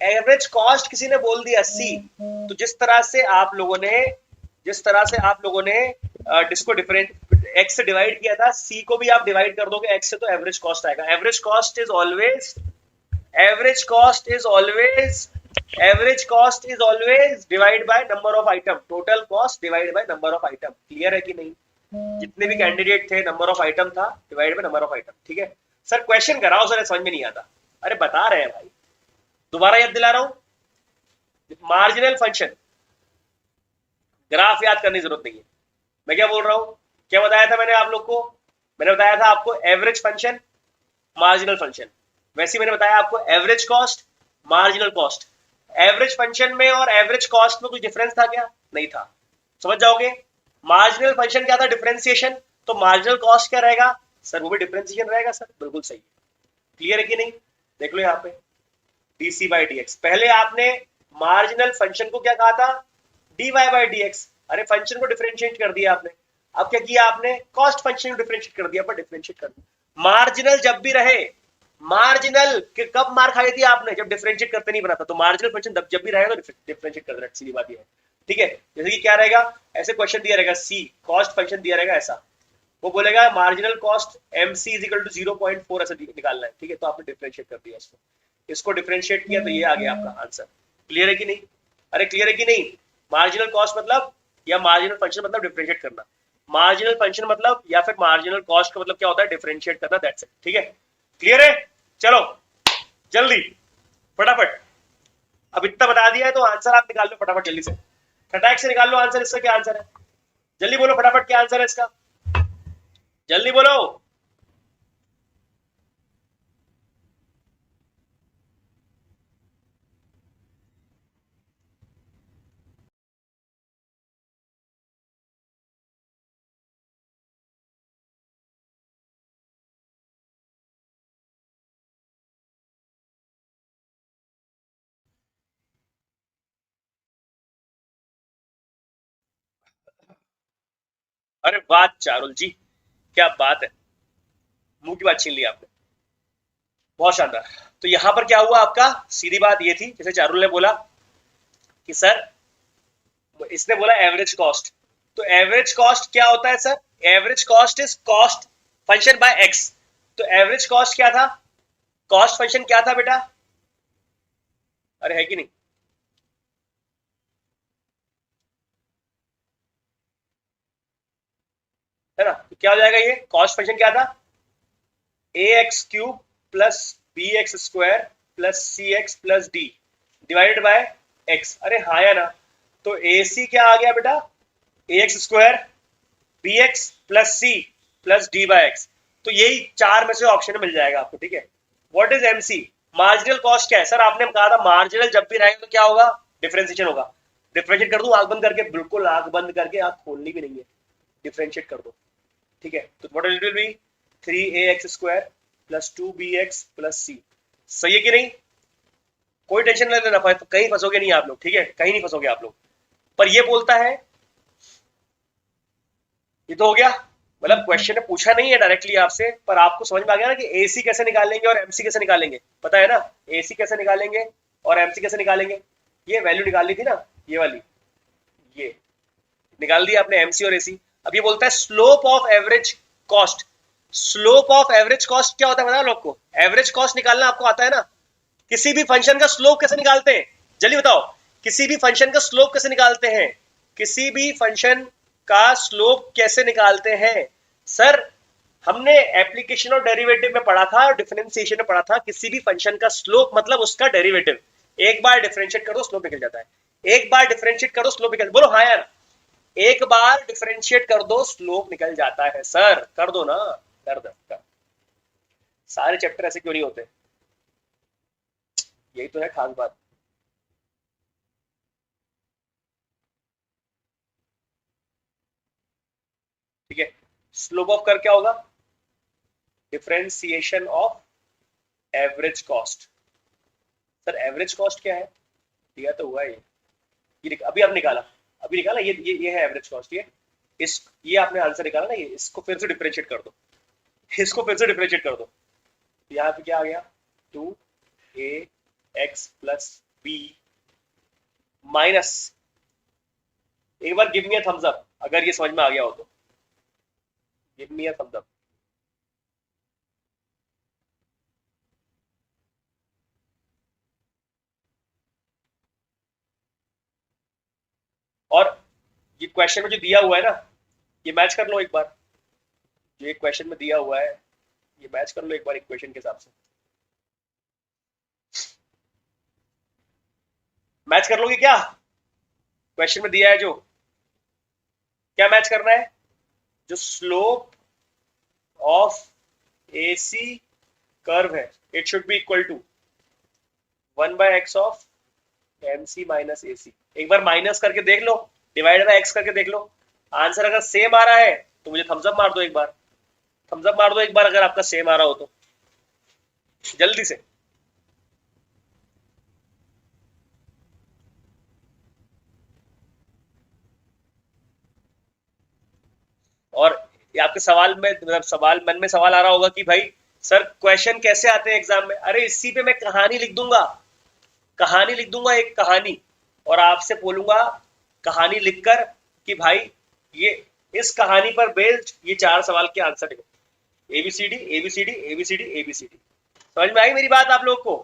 एवरेज कॉस्ट किसी ने बोल दिया सी, तो जिस तरह से आप लोगों ने जिसको डिफरेंट एक्स से डिवाइड किया था, सी को भी आप डिवाइड कर दोगे एक्स से, तो एवरेज कॉस्ट आएगा। Average cost is always divide by number of item, total cost divide by number of item, clear है कि नहीं। जितने भी कैंडिडेट थे, नंबर ऑफ आइटम था divide by number of item, ठीक है। सर क्वेश्चन कराओ सर, समझ में नहीं आता, अरे बता रहे हैं भाई, दोबारा याद दिला रहा हूं। मार्जिनल फंक्शन, ग्राफ याद करने की जरूरत नहीं है, मैं क्या बोल रहा हूं, क्या बताया था मैंने आप लोग को, मैंने बताया था आपको एवरेज फंक्शन, मार्जिनल फंक्शन, वैसे ही मैंने बताया आपको average cost, marginal cost. Average function में और एवरेज कॉस्ट में कुछ डिफरेंस था क्या, नहीं था, समझ जाओगे। मार्जिनल फंक्शन क्या था, डिफरेंशिएशन, तो मार्जिनल कॉस्ट क्या रहेगा सर, वो भी डिफरेंशिएशन रहेगा सर, बिल्कुल सही, क्लियर है कि नहीं। देख लो यहाँ पे डीसी बाई डी एक्स, पहले आपने मार्जिनल फंक्शन को क्या कहा था, D Y by D X, अरे फंक्शन को डिफरेंशिएट कर दिया आपने। अब क्या किया आपने, कॉस्ट फंक्शन को डिफरेंशिएट कर दिया, पर डिफरेंशिएट कर दिया। मार्जिनल जब भी रहे, मार्जिनल के कब मार खाई थी आपने, जब डिफरेंशिएट करते नहीं बना था, तो मार्जिनल फंक्शन जब भी रहेगा तो डिफरेंशिएट कर देना, सीधी बात ये है, ठीक है। जैसे कि क्या रहेगा, ऐसे क्वेश्चन दिया रहेगा, सी कॉस्ट फंक्शन दिया रहेगा ऐसा, वो बोलेगा marginal cost M C is equal to 0.4 ऐसा निकालना है, ठीक है। तो आपने डिफरेंशिएट कर दिया इसको, इसको डिफरेंशिएट किया तो ये आ गया आपका आंसर, क्लियर है कि नहीं। अरे क्लियर है कि नहीं, मार्जिनल कॉस्ट मतलब या मार्जिनल फंक्शन मतलब डिफरेंशिएट करना, मार्जिनल फंक्शन मतलब या फिर मार्जिनल कॉस्ट का मतलब क्या होता है, डिफरेंशिएट करना, दैट्स इट, ठीक है। क्लियर है, चलो जल्दी फटाफट, अब इतना बता दिया है तो आंसर आप निकाल लो फटाफट जल्दी से, फटाक से निकाल लो आंसर, इसका क्या आंसर है, जल्दी बोलो फटाफट क्या आंसर है इसका, जल्दी बोलो। अरे वाह चारुल जी, क्या बात है, मुंह की बात छीन ली आपने, बहुत शानदार। तो यहां पर क्या हुआ आपका, सीधी बात ये थी, जैसे चारुल ने बोला कि सर, इसने बोला एवरेज कॉस्ट, तो एवरेज कॉस्ट क्या होता है sir, average cost is cost function by x. तो एवरेज कॉस्ट क्या था, कॉस्ट फंक्शन क्या था बेटा, अरे है कि नहीं, है ना, तो क्या हो जाएगा, ये कॉस्ट फंक्शन क्या था, a x cube plus b x square plus c x plus d divided by x. अरे हाँ या ना, तो ए सी क्या आ गया बेटा, a x square b x plus c plus d by x. तो यही चार में से ऑप्शन मिल जाएगा आपको, ठीक है। What is MC, marginal cost क्या है सर, आपने कहा था मार्जिनल जब भी रहेगा तो क्या होगा, डिफरेंशिएशन होगा। डिफरेंशिएट कर दूं आंख बंद करके, बिल्कुल आंख बंद करके, आंख खोलनी भी नहीं है, डिफरेंशिएट कर दो, ठीक है। तो what it will be, 3ax² plus 2bx plus c. सही है कि नहीं, कोई टेंशन नहीं लेना, कहीं फंसोगे नहीं आप लोग, ठीक है, कहीं नहीं फंसोगे आप लोग। पर ये बोलता है, ये तो हो गया, मतलब क्वेश्चन ने पूछा नहीं है डायरेक्टली आपसे, पर आपको समझ में आ गया ना कि एसी कैसे निकालेंगे और एमसी कैसे निकालेंगे, पता है ना, एसी कैसे निकालेंगे और एमसी कैसे निकालेंगे। ये वैल्यू निकाल ली थी ना, ये वाली, ये निकाल दी आपने एमसी और एसी। अब ये बोलता है slope of average cost. Slope of average cost क्या होता है बताओ लोग को, एवरेज कॉस्ट निकालना आपको आता है ना, किसी भी फंक्शन का स्लोप कैसे निकालते हैं, जल्दी बताओ, किसी भी फंक्शन का स्लोप कैसे निकालते हैं, किसी भी फंक्शन का स्लोप कैसे निकालते हैं सर, हमने एप्लीकेशन और डेरिवेटिव में पढ़ा था और डिफरेंशिएशन में पढ़ा था, किसी भी फंक्शन का स्लोप मतलब उसका डेरिवेटिव, एक बार डिफरेंशिएट कर दो स्लोप निकल जाता है, एक बार डिफरेंशिएट करो स्लोप निकल, बोलो हाँ यार, एक बार डिफरेंशिएट कर दो स्लोप निकल जाता है सर, कर दो ना, कर दो कर। सारे चैप्टर ऐसे क्यों नहीं होते, यही तो है खास बात। ठीक है, स्लोप ऑफ कर क्या होगा, differentiation of average cost. Sir average cost क्या है, दिया तो हुआ है ये अभी आप निकाला, अभी निकाला, ये है एवरेज कॉस्ट, ये आपने आंसर निकाला ना, ये इसको फिर से डिफरेंशिएट कर दो, इसको फिर से डिफरेंशिएट कर दो, यहाँ पे क्या आ गया, 2ax प्लस बी माइनस, एक बार give me a thumbs up अगर ये समझ में आ गया हो तो, give me a thumbs up. और ये क्वेश्चन में जो दिया हुआ है ना, ये मैच कर लो एक बार, जो ये क्वेश्चन में दिया हुआ है ये मैच कर लो एक बार इक्वेशन के हिसाब से, मैच कर लोगे क्या, क्वेश्चन में दिया है जो, क्या मैच करना है, जो स्लोप ऑफ एसी कर्व है, it should be equal to 1/x of MC minus AC. एक बार माइनस करके देख लो, डिवाइड बाय एक्स करके देख लो, आंसर अगर सेम आ रहा है तो मुझे थम्स अप मार दो एक बार, थम्स अप मार दो एक बार अगर आपका सेम आ रहा हो तो, जल्दी से। और ये आपके सवाल में, मतलब सवाल मन में सवाल आ रहा होगा कि भाई सर क्वेश्चन कैसे आते हैं एग्जाम में, अरे इसी पे मैं कहानी लिख दूंगा, कहानी लिख दूंगा एक कहानी, और आपसे बोलूंगा कहानी लिखकर कि भाई ये इस कहानी पर बेस्ड ये चार सवाल के आंसर लिखो, एबीसीडी एबीसीडी एबीसीडी एबीसीडी। समझ में आई मेरी बात आप लोग को,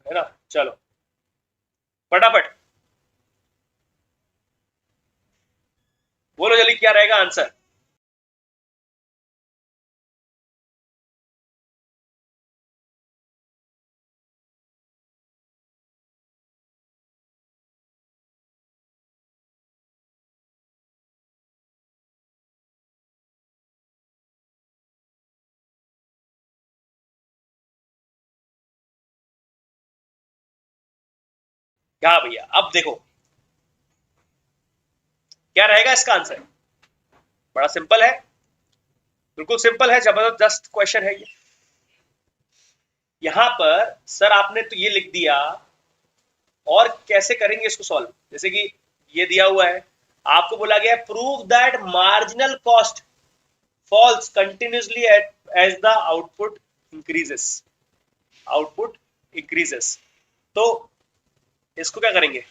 है ना, चलो फटाफट बोलो जल्दी क्या रहेगा आंसर। क्या भैया, अब देखो क्या रहेगा इसका आंसर, बड़ा सिंपल है, बिल्कुल सिंपल है, जबरदस्त क्वेश्चन है ये। यहां पर सर आपने तो ये लिख दिया, और कैसे करेंगे इसको सॉल्व, जैसे कि ये दिया हुआ है, आपको बोला गया prove that marginal cost falls continuously as the output increases. Output increases. तो इसको क्या करेंगे,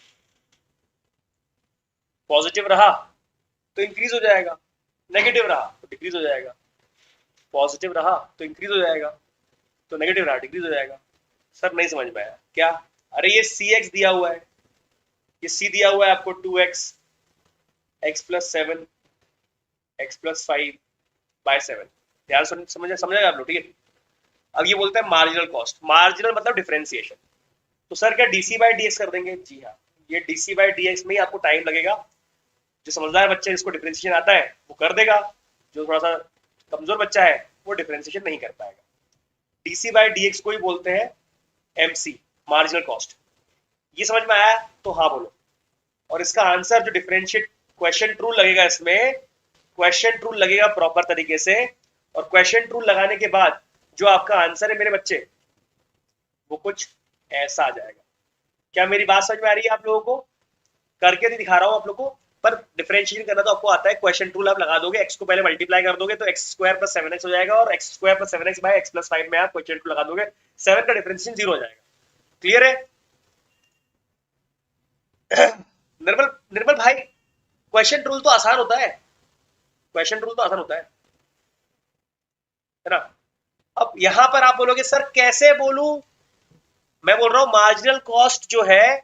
पॉजिटिव रहा तो इंक्रीज हो जाएगा, नेगेटिव रहा तो डिक्रीज हो जाएगा, पॉजिटिव रहा तो इंक्रीज हो जाएगा, तो नेगेटिव रहा डिक्रीज हो जाएगा। सर नहीं समझ में आया क्या? अरे ये cx दिया हुआ है, ये c दिया हुआ है आपको 2x, x plus 7, x plus 5/7। ध्यान समझेगा आप लोग, ठीक है। अब ये बोलते हैं मार्जिनल कॉस्ट, मार्जिनल मतलब डिफरेंशिएशन। तो सर क्या डीसी बाई डी एक्स कर देंगे? जी हाँ, ये डीसी बाई डी एक्स में ही आपको टाइम लगेगा। जो समझदार बच्चा है जिसको डिफरेंशिएशन आता है वो कर देगा, जो थोड़ा सा कमजोर बच्चा है वो डिफरेंशिएशन नहीं कर पाएगा। डीसी बाई डी एक्स को ही बोलते हैं एमसी, मार्जिनल कॉस्ट। ये समझ में आया तो हाँ बोलो। और इसका आंसर जो डिफरेंशिएट क्वेश्चन ट्रू लगेगा, इसमें क्वेश्चन ट्रू लगेगा प्रॉपर तरीके से, और क्वेश्चन ट्रू लगाने के बाद जो आपका आंसर है मेरे बच्चे, वो कुछ ऐसा आ जाएगा। क्या मेरी बात समझ में आ रही है आप लोगों को? करके नहीं दिखा रहा हूं आप लोगों को, पर डिफरेंशिएट करना तो आपको आता है। क्वेश्चन टूल आप लगा दोगे, x को पहले मल्टीप्लाई कर दोगे तो x स्क्वायर प्लस 7x हो जाएगा, और x square plus 7x by x plus 5 में आप क्वेश्चन टूल लगा दोगे, 7 का डिफरेंशिएशन 0 हो जाएगा। क्लियर है? निर्मल निर्मल भाई, क्वेश्चन टूल तो आसान होता है, क्वेश्चन टूल तो आसान होता है ना। अब यहां पर आप बोलोगे सर कैसे बोलूं? मैं बोल रहा हूं मार्जिनल कॉस्ट जो है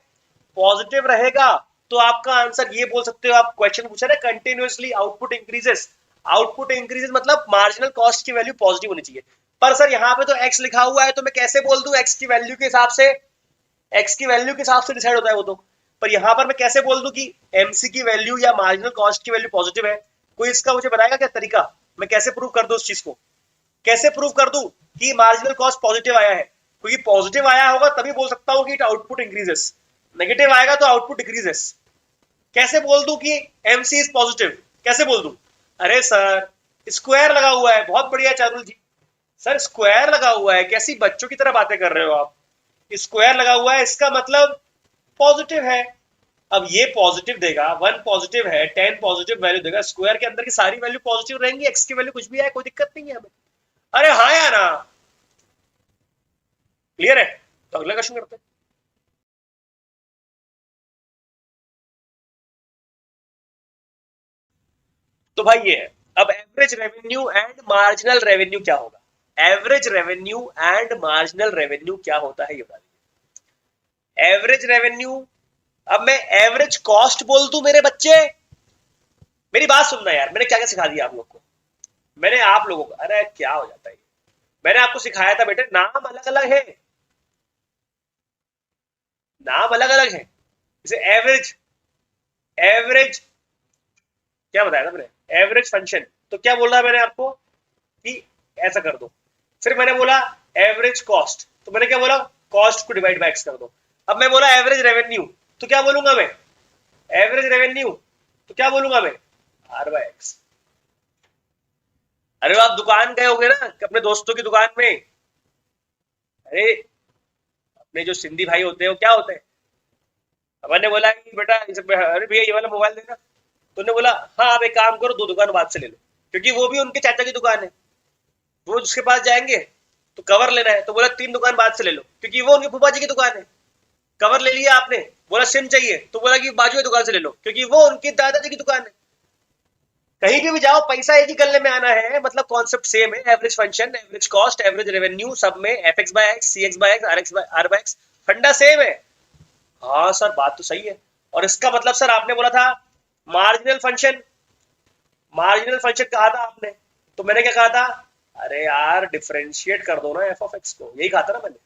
पॉजिटिव रहेगा तो आपका आंसर ये बोल सकते हो। आप क्वेश्चन पूछा ना, continuously output increases, output increases मतलब मार्जिनल कॉस्ट की वैल्यू पॉजिटिव होनी चाहिए। पर सर यहाँ पे तो x लिखा हुआ है, तो मैं कैसे बोल दूं? x की वैल्यू के हिसाब से, x की वैल्यू के हिसाब से डिसाइड होता है वो तो। पर यहाँ पर मैं कैसे बोल दूं कि mc की वैल्यू या मार्जिनल कॉस्ट की वैल्यू पॉजिटिव है? कोई इसका मुझे बताएगा क्या तरीका? मैं कैसे प्रूव कर दूं उस चीज को? कैसे प्रूव कर दूं कि मार्जिनल कॉस्ट पॉजिटिव आया है? क्योंकि पॉजिटिव आया होगा तभी बोल सकता हूं कि आउटपुट इंक्रीजेस, नेगेटिव आएगा तो आउटपुट डिक्रीजेस। कैसे बोल दूं कि MC इज पॉजिटिव? कैसे बोल दूं? अरे सर स्क्वायर लगा हुआ है। बहुत बढ़िया चारुल जी, सर स्क्वायर लगा हुआ है, कैसी बच्चों की तरह बातें कर रहे हो आप। स्क्वायर लगा हुआ है इसका मतलब पॉजिटिव है। अब ये पॉजिटिव देगा, 1 पॉजिटिव है, 10 पॉजिटिव वैल्यू देगा, स्क्वायर के अंदर की सारी वैल्यू पॉजिटिव रहेंगी, एक्स की वैल्यू कुछ भी आए कोई दिक्कत नहीं है हमें। अरे हाँ या ना? क्लियर है? तो अगला क्वेश्चन करते हैं। तो भाई ये है, अब average revenue and marginal revenue क्या होगा? Average revenue and marginal revenue क्या होता है ये बता दीजिए। एवरेज रेवेन्यू, अब मैं एवरेज कॉस्ट बोल दूं मेरे बच्चे? मेरी बात सुनना यार, मैंने क्या क्या सिखा दिया आप लोग को। मैंने आप लोगों को, अरे क्या हो जाता है, मैंने आपको सिखाया था बेटे, नाम अलग अलग है, नाम अलग अलग है। जैसे एवरेज, एवरेज क्या बताया था मैंने? एवरेज फंक्शन, तो क्या बोल रहा मैंने आपको कि ऐसा कर दो। फिर मैंने बोला एवरेज कॉस्ट, तो मैंने क्या बोला? कॉस्ट को डिवाइड बाय एक्स कर दो। अब मैं बोला एवरेज रेवेन्यू, तो क्या बोलूंगा मैं? एवरेज रेवेन्यू, तो क्या बोलूंगा मैं? R by x. अरे आप दुकान गए होगे ना अपने दोस्तों की दुकान में, अरे अपने जो सिंधी भाई होते हैं वो क्या होते हैं, अपन ने बोला कि बेटा अरे भैया ये वाला मोबाइल देना, तो उन्होंने बोला हाँ आप एक काम करो 2 दुकान बाद से ले लो, क्योंकि वो भी उनके चाचा की दुकान है। वो उसके पास जाएंगे तो कवर लेना है, तो बोला 3 दुकान बाद से ले लो, क्योंकि वो उनके फूफा जी की दुकान है। कवर ले लिया आपने, बोला सिम चाहिए, तो बोला कि बाजू की दुकान से ले लो, क्योंकि वो उनके दादाजी की दुकान है। कहीं भी जाओ पैसा एक ही गले में आना है, मतलब कॉन्सेप्ट सेम है। Average function, average cost, average revenue, सब में F x by X, C X by X, R by X, फंडा सेम है। हाँ सर बात तो सही है। और इसका मतलब सर आपने बोला था मार्जिनल फंक्शन, मार्जिनल फंक्शन कहा था आपने, तो मैंने क्या कहा था? अरे यार डिफरेंशिएट कर दो ना एफ ऑफ एक्स को, यही कहा था ना मैंने।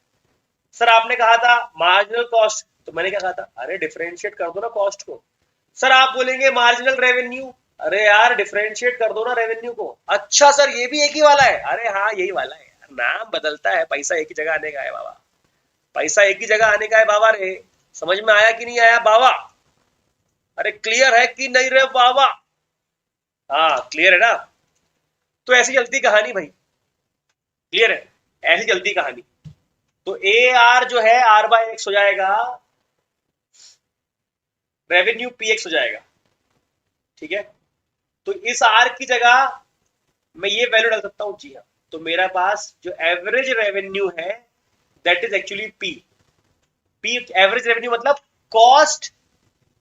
सर आपने कहा था मार्जिनल कॉस्ट, तो मैंने क्या कहा था? अरे डिफरेंशिएट कर दो ना कॉस्ट को। सर आप बोलेंगे मार्जिनल रेवेन्यू, अरे यार डिफरेंशिएट कर दो ना रेवेन्यू को। अच्छा सर ये भी एक ही वाला है? अरे हाँ यही वाला है यार, नाम बदलता है, पैसा एक ही जगह आने का है बाबा, पैसा एक ही जगह आने का है बाबा रे। समझ में आया कि नहीं आया बाबा? अरे क्लियर है कि नहीं रे बाबा? हाँ क्लियर है ना? तो ऐसी चलती कहानी भाई, क्लियर है? ऐसी चलती कहानी। तो ए आर जो है आर बाय एक्स हो जाएगा, रेवेन्यू पी एक्स हो जाएगा, ठीक है। तो इस आर की जगह मैं ये वैल्यू डाल सकता हूँ, जी हाँ। तो मेरा पास जो एवरेज रेवेन्यू है that is actually P. P average revenue मतलब कॉस्ट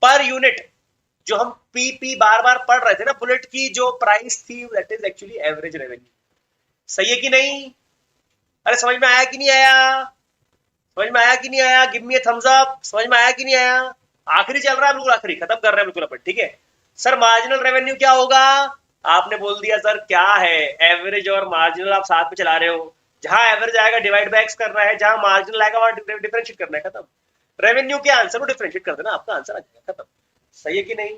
पर यूनिट, जो हम पी बार बार पढ़ रहे थे ना, बुलेट की जो प्राइस थी that is actually average revenue. सही है कि नहीं? अरे समझ में आया कि नहीं आया? समझ में आया कि नहीं आया? गिव मी ए थम्स अप। समझ में आया कि नहीं आया? आखिरी चल रहा है, बिल्कुल आखिरी खत्म कर रहे हैं बिल्कुल अपन, ठीक है। सर मार्जिनल रेवेन्यू क्या होगा? आपने बोल दिया सर क्या है, एवरेज और मार्जिनल आप साथ में चला रहे हो। जहां एवरेज आएगा डिवाइड बाय एक्स करना है, जहां मार्जिनल आएगा वहां डिफरेंशिएट करना है, खत्म। रेवेन्यू के आंसर को डिफरेंशिएट कर देना, आपका आंसर आ जाएगा, खत्म। सही है कि नहीं?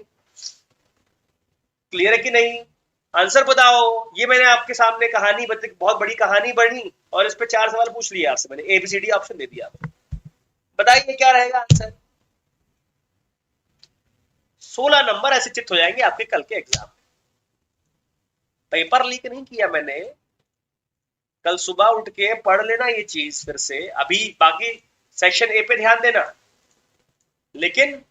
क्लियर है कि नहीं? आंसर बताओ। ये मैंने आपके सामने कहानी बहुत बड़ी कहानी बनी और इस पे 4 सवाल पूछ लिए आपसे, मैंने एबीसीडी ऑप्शन दे दिया। बताइए क्या रहेगा आंसर? 16 नंबर ऐसे चिट हो जाएंगे आपके कल के एग्जाम में। पेपर लीक नहीं किया मैंने। कल सुबह उठ के पढ़ लेना ये चीज फिर से, अभी बाकी सेक्शन ए पे ध्यान देना, लेकिन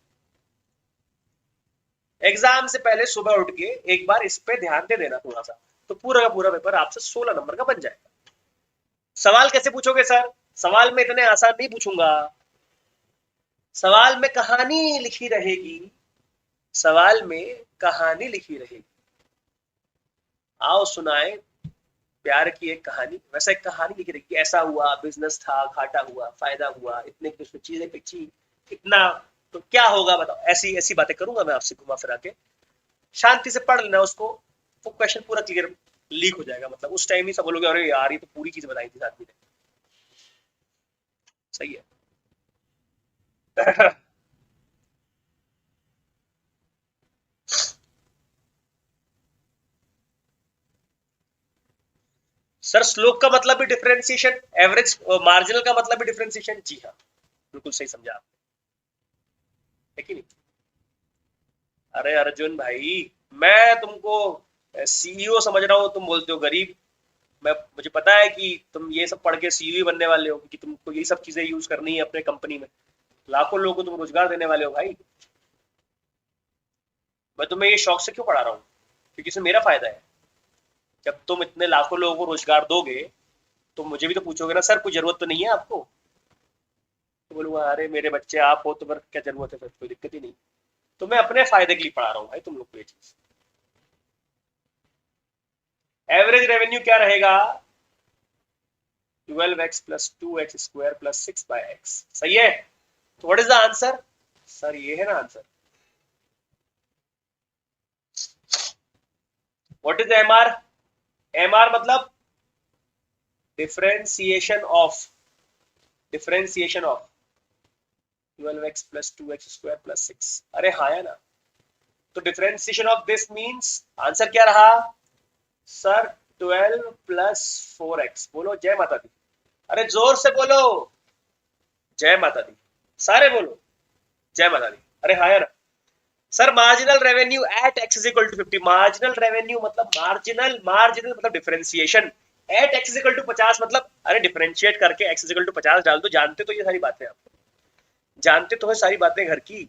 एग्जाम से पहले सुबह उठ के एक बार इस पे ध्यान दे देना थोड़ा सा, तो पूरा का पूरा पेपर आपसे 16 नंबर का बन जाएगा। सवाल कैसे पूछोगे सर? सवाल में इतने आसान नहीं पूछूंगा। सवाल में कहानी लिखी रहेगी, सवाल में कहानी लिखी रहेगी। आओ सुनाए प्यार की एक कहानी, वैसा एक कहानी लिखी रहेगी, ऐसा हुआ, बिजनेस था, घाटा हुआ, फायदा हुआ, इतने की उसमें चीजें पिछी, इतना, तो क्या होगा बताओ। ऐसी ऐसी बातें करूंगा मैं आपसे घुमा फिरा के। शांति से पढ़ लेना उसको, वो क्वेश्चन पूरा क्लियर लीक हो जाएगा, मतलब उस टाइम ही सब बोलोगे अरे यार ये तो पूरी चीज बताई थी आदमी ने। सही है। सर स्लोक का मतलब भी डिफरेंशिएशन, एवरेज मार्जिनल का मतलब भी डिफरेंशिएशन, जी हाँ बिल्कुल सही समझा आप, है कि नहीं? अरे अर्जुन भाई, मैं तुमको सीईओ समझ रहा हूँ, तुम बोलते हो गरीब। मैं मुझे पता है कि तुम ये सब पढ़ के सीईओ बनने वाले हो, कि तुमको ये सब चीजें यूज करनी है अपने कंपनी में, लाखों लोगों को तुम रोजगार देने वाले हो भाई। मैं तुम्हें ये शौक से क्यों पढ़ा रहा हूँ? क्योंकि इसमें मेरा फायदा है। जब तुम इतने लाखों लोगों को रोजगार दोगे तो मुझे भी तो पूछोगे ना, सर कोई जरूरत तो नहीं है आपको? तो बोलूंगा अरे मेरे बच्चे आप हो तो फिर क्या जरूरत है, फिर कोई दिक्कत ही नहीं। तो मैं अपने फायदे के लिए पढ़ा रहा हूँ भाई तुम लोग को ये चीज। एवरेज रेवेन्यू क्या रहेगा? 12x plus 2x square plus 6/x। सही है। तो what is the answer? Sir ये है ना answer. What is MR? MR मतलब differentiation of, differentiation of 12x plus 2x square plus 6। अरे हाँ है ना। तो differentiation of this means answer क्या रहा? Sir 12 plus 4x। बोलो जय माता दी। अरे जोर से बोलो, जय माता दी। सारे बोलो जय माता दी। अरे हाँ यार। Sir marginal revenue at X is equal to 50। Marginal revenue मतलब मार्जिनल, मार्जिनल मतलब differentiation, at X is equal to 50 मतलब अरे डिफरेंशिएट करके एक्स इज इक्वल टू 50 डाल दो। जानते तो ये सारी बातें आप, जानते तो है सारी बातें घर की।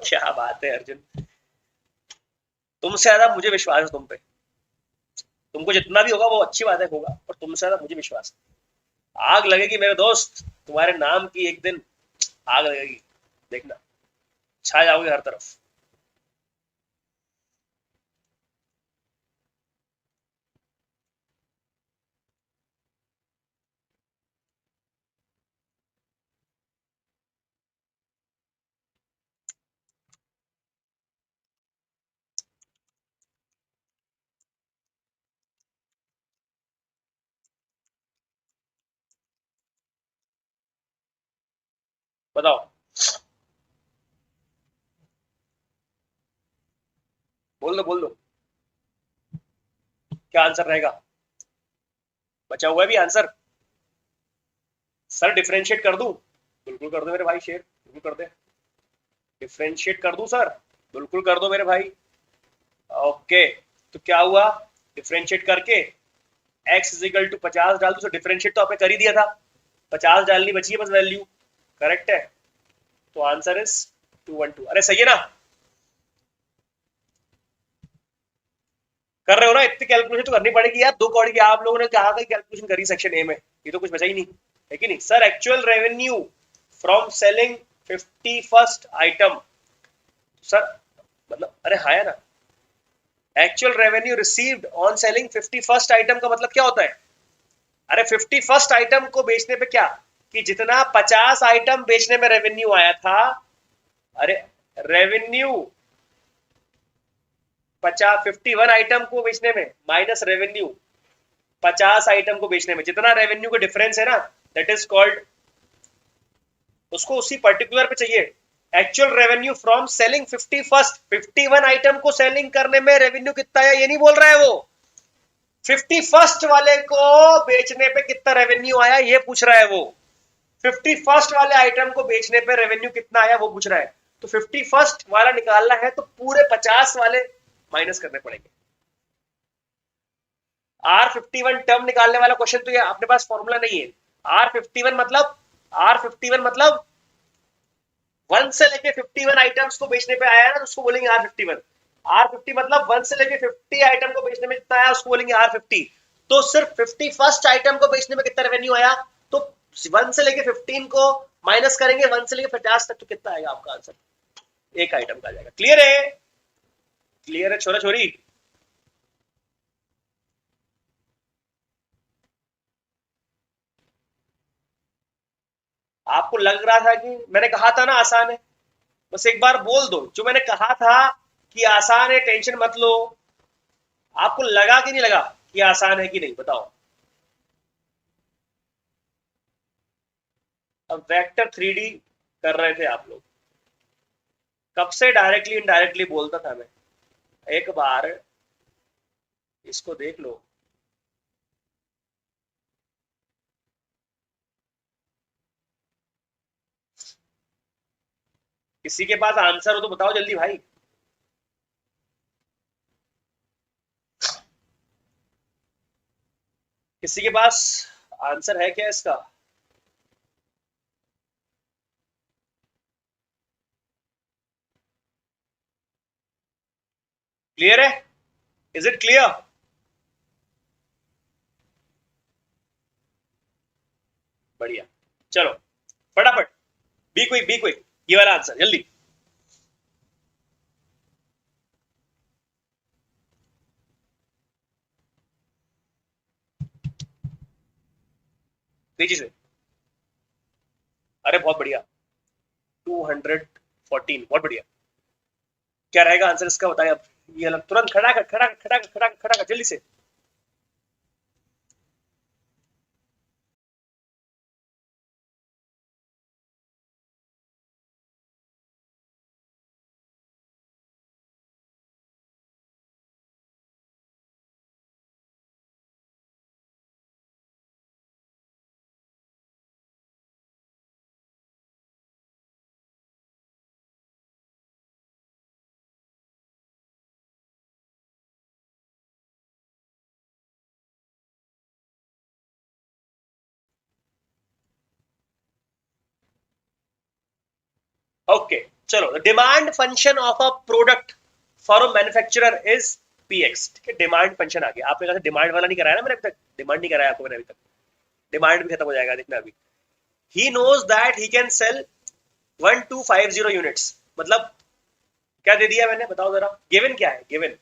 क्या बात है अर्जुन, तुमसे ज्यादा मुझे विश्वास है तुम पे। तुमको जितना भी होगा वो अच्छी बात है होगा, और तुमसे ज्यादा मुझे विश्वास है। आग लगेगी मेरे दोस्त तुम्हारे नाम की एक दिन, आग लगेगी, देखना छा जाओगे हर तरफ। बताओ बोल दो बोल दो, क्या आंसर रहेगा? बचा हुआ है भी आंसर। सर डिफरेंशिएट कर दूं? बिल्कुल कर दो मेरे भाई शेर, बिल्कुल कर दे। डिफरेंशिएट कर दूं सर? बिल्कुल कर दो मेरे भाई। ओके, तो क्या हुआ? डिफरेंशिएट करके x इजिकल टू 50 डाल दो। तो डिफरेंशिएट तो आपने कर ही दिया था, 50 डालनी बची है बस वैल्यू। करेक्ट है। तो आंसर इज 212, अरे सही है ना, कर रहे हो ना, इतनी कैलकुलेशन तो करनी पड़ेगी यार, 2 करोड़ की आप लोगों ने कहा कि कैलकुलेशन करी सेक्शन ए में, ये तो कुछ बचा ही नहीं है कि नहीं sir. Actual revenue from selling 51st item, sir मतलब अरे हाँ है ना, actual revenue received on selling 51st item का मतलब क्या होता है, अरे 51st आइटम को बेचने पे क्या, कि जितना 50 आइटम बेचने में रेवेन्यू आया था, अरे रेवेन्यू 51 आइटम को बेचने में माइनस रेवेन्यू 50 आइटम को बेचने में, जितना रेवेन्यू का डिफरेंस है ना, दैट इज कॉल्ड, उसको उसी पर्टिकुलर पे चाहिए। Actual revenue from selling 51 item को सेलिंग करने में रेवेन्यू कितना है ये नहीं बोल रहा है वो, 51 वाले को बेचने पे कितना रेवेन्यू आया ये पूछ रहा है वो, 51 वाले आइटम को बेचने पे रेवेन्यू कितना आया वो पूछ रहा है। तो 51 वाला निकालना है तो पूरे 50 वाले माइनस करने पड़ेंगे। R51 टर्म निकालने वाला क्वेश्चन तो ये अपने पास फॉर्मूला नहीं है। R51 मतलब 1 से लेके 51 आइटम्स को बेचने पे आया ना तो उसको बोलेंगे R51। R50 मतलब 1 से लेके 50 आइटम को बेचने में कितना आया उसको बोलेंगे R50। तो सिर्फ 51st आइटम को बेचने में कितना रेवेन्यू आया, तो 1 से लेके 15 को माइनस करेंगे 1 से लेके 50 तक, तो कितना आएगा आपका आंसर, एक आइटम का आ जाएगा। क्लियर है, क्लियर है छोरा छोरी। आपको लग रहा था कि मैंने कहा था ना आसान है, बस एक बार बोल दो जो मैंने कहा था कि आसान है, टेंशन मत लो। आपको लगा कि नहीं लगा कि आसान है कि नहीं बताओ। अब वेक्टर 3D कर रहे थे आप लोग, कब से डायरेक्टली इनडायरेक्टली बोलता था मैं, एक बार इसको देख लो। किसी के पास आंसर हो तो बताओ जल्दी भाई। किसी के पास आंसर है क्या इसका? क्लियर है, इज इट क्लियर? बढ़िया, चलो फटाफट, बी क्विक ये वाला आंसर जल्दी। तेजी से, अरे बहुत बढ़िया, 214, बहुत बढ़िया। क्या रहेगा आंसर इसका बताए अब, ये अलग तुरंत खड़ा कर खड़ा कर खड़ा कर खड़ा कर खड़ा कर जल्दी से। ओके चलो, demand function of a product for a manufacturer is px. ठीक है, डिमांड फंक्शन आ गया। आपने कहा डिमांड वाला नहीं कराया ना मैंने अभी तक, डिमांड नहीं कराया आपको मैंने अभी तक, डिमांड भी खत्म हो जाएगा देखना अभी। He knows that he can sell 1250 units, मतलब क्या दे दिया मैंने बताओ जरा, गिवन क्या है, गिवन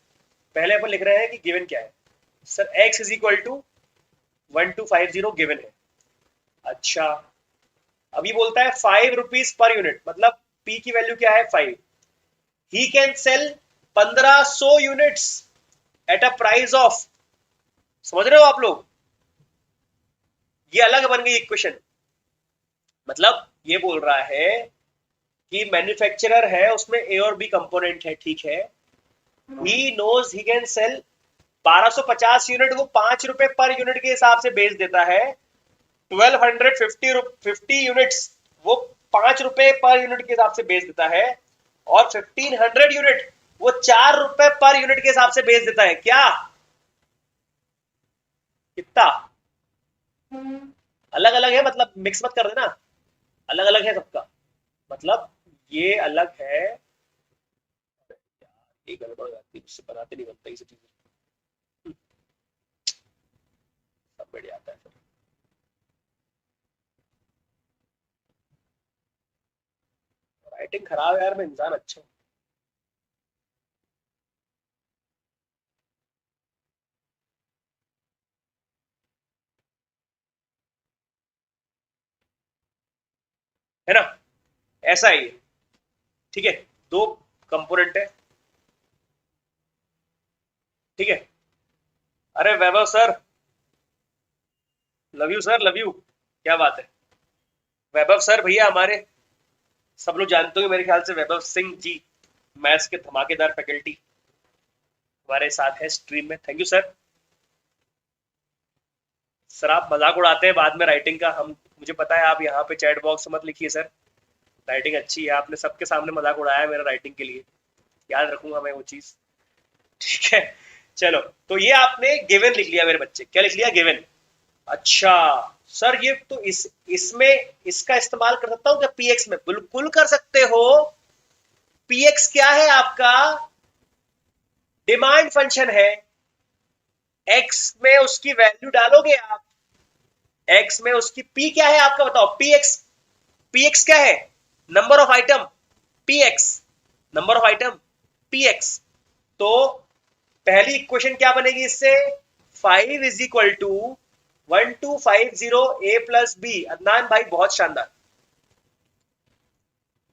पहले अपन लिख रहे हैं कि गिवन क्या है sir, x is equal to 1250 given है। अच्छा, अभी बोलता है 5 रुपीज पर यूनिट, मतलब p की वैल्यू क्या है 5, ही can cell 1500 units at a price of, समझ रहे हो आप लोग, ये अलग बन गई इक्वेशन। मतलब ये बोल रहा है कि मैन्युफैक्चरर है उसमें ए और बी कंपोनेंट है, ठीक है, he knows he can sell 1250 unit, वो 5 रुपए पर यूनिट के हिसाब से बेच देता है। 1250 यूनिट्स वो 5 रुपए पर यूनिट के हिसाब से बेच देता है, और 1500 यूनिट वो 4 रुपए पर यूनिट के हिसाब से बेच देता है। क्या कितना अलग अलग है, मतलब मिक्स मत कर देना, अलग अलग है सबका। मतलब ये अलग है, ये गड़बड़ हो जाती है, उससे बनाते नहीं बनता ये सब चीजें। सब बढ़िया आता है फिर। राइटिंग खराब है यार, मैं इंसान अच्छा हूँ। है ना, ऐसा ही है। ठीक है, दो कंपोनेंट है। ठीक है। अरे Vaibhav sir, love you sir, love you. क्या बात है। वैभव सर भैया हमारे, सब लोग जानते होंगे मेरे ख्याल से, वैभव सिंह जी, मैथ्स के धमाकेदार फैकल्टी हमारे साथ है स्ट्रीम में। Thank you sir. सर आप मजाक उड़ाते हैं बाद में राइटिंग का, हम, मुझे पता है आप यहाँ पे चैट बॉक्स में मत लिखिए सर। राइटिंग अच्छी है, आपने सबके सामने मजाक उड़ाया है मेरा राइटिंग के लिए, याद रखूंगा मैं वो चीज। ठीक है। चलो, तो ये आपने गिवन लिख लिया मेरे बच्चे, क्या लिख लिया, गिवन। अच्छा सर, ये तो इसमें इसका इस्तेमाल कर सकता हूँ क्या पीएक्स में? बिल्कुल कर सकते हो। पीएक्स क्या है आपका? डिमांड फंक्शन है। एक्स में उसकी वैल्यू डालोगे आप, एक्स में उसकी पी क्या है आपका, बताओ पीएक्स। पीएक्स क्या है? Number of item. P X number of item, P X. तो पहली इक्वेशन क्या बनेगी इससे? 5 is equal to 1250 A plus B. Adnan भाई बहुत शानदार,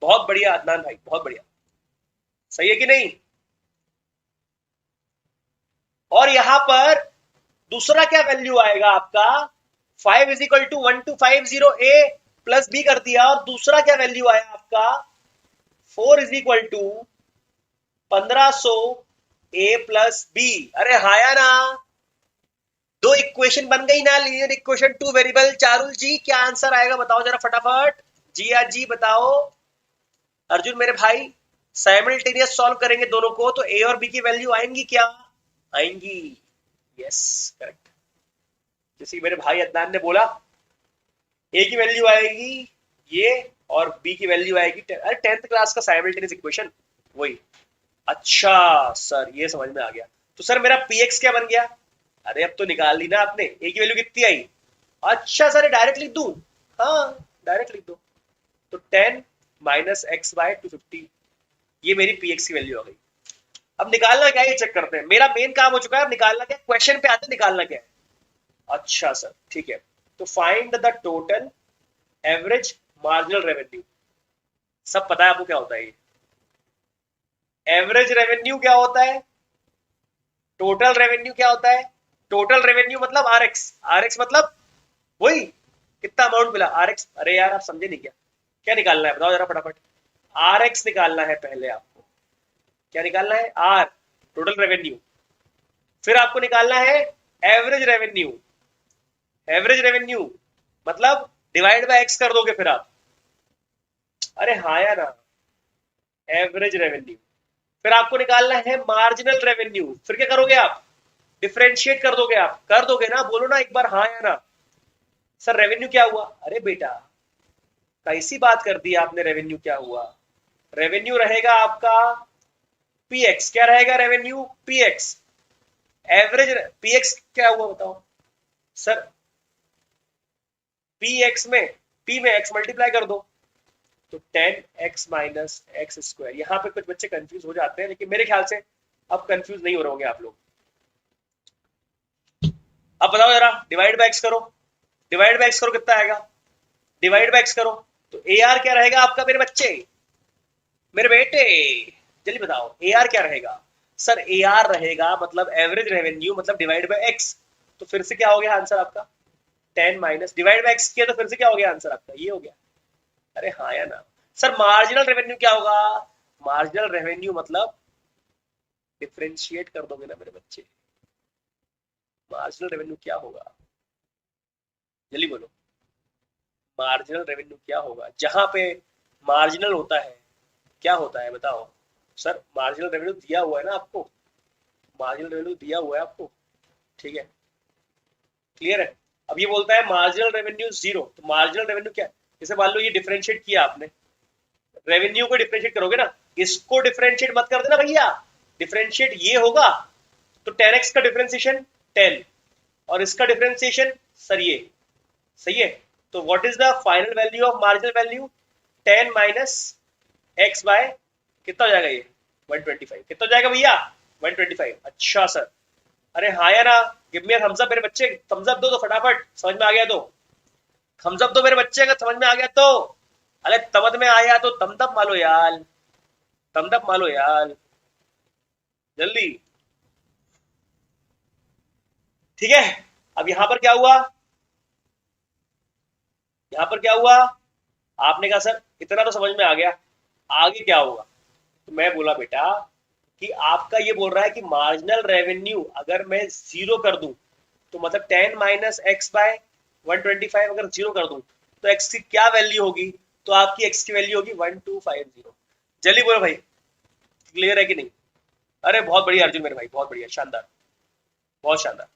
बहुत बढ़िया अदनान भाई, बहुत बढ़िया। सही है कि नहीं? और यहां पर दूसरा क्या वैल्यू आएगा आपका? 5 is equal to 1250 A plus b कर दिया, और दूसरा क्या वैल्यू आया आपका? 4 is equal to 1500 a plus b. अरे हाया ना, दो इक्वेशन बन गई ना, linear equation, two variable. Charul ji क्या आंसर आएगा बताओ जरा फटाफट। जिया जी बताओ। अर्जुन मेरे भाई, साइमल्टेनियस सॉल्व करेंगे दोनों को तो ए और बी की वैल्यू आएंगी क्या? आएंगी। Yes, correct. जैसे मेरे भाई अदनान ने बोला, ए की वैल्यू आएगी ये, और बी की वैल्यू आएगी अरे 10th क्लास का साइमल्टेनियस इक्वेशन वही। अच्छा सर, ये समझ में आ गया। तो सर मेरा पीएक्स क्या बन गया? अरे अब तो निकाल ली ना आपने, ए की वैल्यू कितनी आई? अच्छा सर, डायरेक्ट लिख दूं? हाँ, डायरेक्ट लिख दो। तो 10 माइनस एक्स बाय 250, ये मेरी पीएक्स की वैल्यू आ गई। अब निकालना क्या है ये चेक करते हैं, मेरा मेन काम हो चुका है। अब निकालना क्या, क्वेश्चन पे आते निकालना क्या है। अच्छा सर ठीक है, तो find the total average marginal revenue. सब पता है आपको क्या होता है ये? एवरेज रेवेन्यू क्या होता है? टोटल रेवेन्यू क्या होता है? टोटल रेवेन्यू मतलब आरएक्स। आरएक्स मतलब वही, कितना अमाउंट मिला, आरएक्स। अरे यार आप समझे नहीं क्या? क्या निकालना है बताओ जरा फटाफट। आरएक्स निकालना है पहले आपको। क्या निकालना है? R, total revenue. फिर आपको निकालना है एवरेज रेवेन्यू। एवरेज रेवेन्यू मतलब डिवाइड बाय एक्स कर दोगे फिर आप। अरे हाँ यार, एवरेज रेवेन्यू। फिर आपको निकालना है मार्जिनल रेवेन्यू। फिर क्या करोगे आप? डिफरेंशिएट कर दोगे आप, कर दोगे ना, बोलो ना एक बार हाँ या ना। सर रेवेन्यू क्या हुआ? अरे बेटा, कैसी बात कर दी आपने, रेवेन्यू क्या हुआ? रेवेन्यू रहेगा आपका पीएक्स। क्या रहेगा रेवेन्यू? पीएक्स। एवरेज पीएक्स क्या हुआ बताओ सर? पी एक्स में, पी में एक्स मल्टीप्लाई कर दो, तो 10x माइनस एक्स स्क्वायर। यहाँ पे कुछ बच्चे कंफ्यूज हो जाते हैं, लेकिन मेरे ख्याल से अब कंफ्यूज नहीं हो रहे होंगे आप लोग। अब बताओ जरा, डिवाइड बाय एक्स करो, डिवाइड बाय एक्स करो कितना आएगा? डिवाइड बाय एक्स करो, तो ए आर क्या रहेगा आपका मेरे बच्चे, मेरे बेटे, जल्दी बताओ ए आर क्या रहेगा? सर ए आर रहेगा मतलब एवरेज रेवेन्यू मतलब डिवाइड बाय एक्स। तो फिर से क्या हो गया आंसर आपका? 10 माइनस डिवाइड बाय एक्स किया तो फिर से क्या हो गया आंसर आपका? ये हो गया। अरे हाँ या ना। सर मार्जिनल रेवेन्यू क्या होगा? मार्जिनल रेवेन्यू मतलब, डिफरेंशिएट कर दोगे ना मेरे बच्चे, मार्जिनल रेवेन्यू क्या होगा? जल्दी बोलो, मार्जिनल रेवेन्यू क्या होगा जहां पे मार्जिनल होता है? क्या होता है बताओ। सर मार्जिनल रेवेन्यू दिया हुआ है ना आपको, मार्जिनल रेवेन्यू दिया हुआ है आपको। ठीक है, क्लियर है। अब ये बोलता है मार्जिनल रेवेन्यू जीरो, तो मार्जिनल रेवेन्यू क्या है? जैसे मान लो ये डिफरेंशिएट किया आपने, रेवेन्यू को डिफरेंशिएट करोगे ना, इसको डिफरेंशिएट मत कर देना भैया, डिफरेंशिएट ये होगा तो 10x का डिफरेंशिएशन 10 और इसका डिफरेंशिएशन सर ये, सही है। तो what is the final value of marginal value, 10 minus X by कितना हो जाएगा ये 125, कितना हो जाएगा भैया 125। अच्छा सर, अरे हाँ या ना, गिव मी थम्स अप मेरे बच्चे, थम्स अप दो तो फटाफट, समझ में आ गया तो थम्स अप दो मेरे बच्चे, अगर समझ में आ गया तो, अरे तमद में आया तो तम तब मालो यार, तम तब मालो यार जल्दी। ठीक है, अब यहां पर क्या हुआ, यहां पर क्या हुआ, आपने कहा सर इतना तो समझ में आ गया, आगे क्या होगा। तो मैं बोला बेटा कि आपका ये बोल रहा है कि मार्जिनल रेवेन्यू अगर मैं जीरो कर दूं तो मतलब 10 माइनस एक्स बाय 125 अगर जीरो कर दूं तो एक्स की क्या वैल्यू होगी, तो आपकी एक्स की वैल्यू होगी 1250। जल्दी बोलो भाई, क्लियर है कि नहीं। अरे बहुत बढ़िया अर्जुन मेरे भाई, बहुत बढ़िया, शानदार, बहुत शानदार,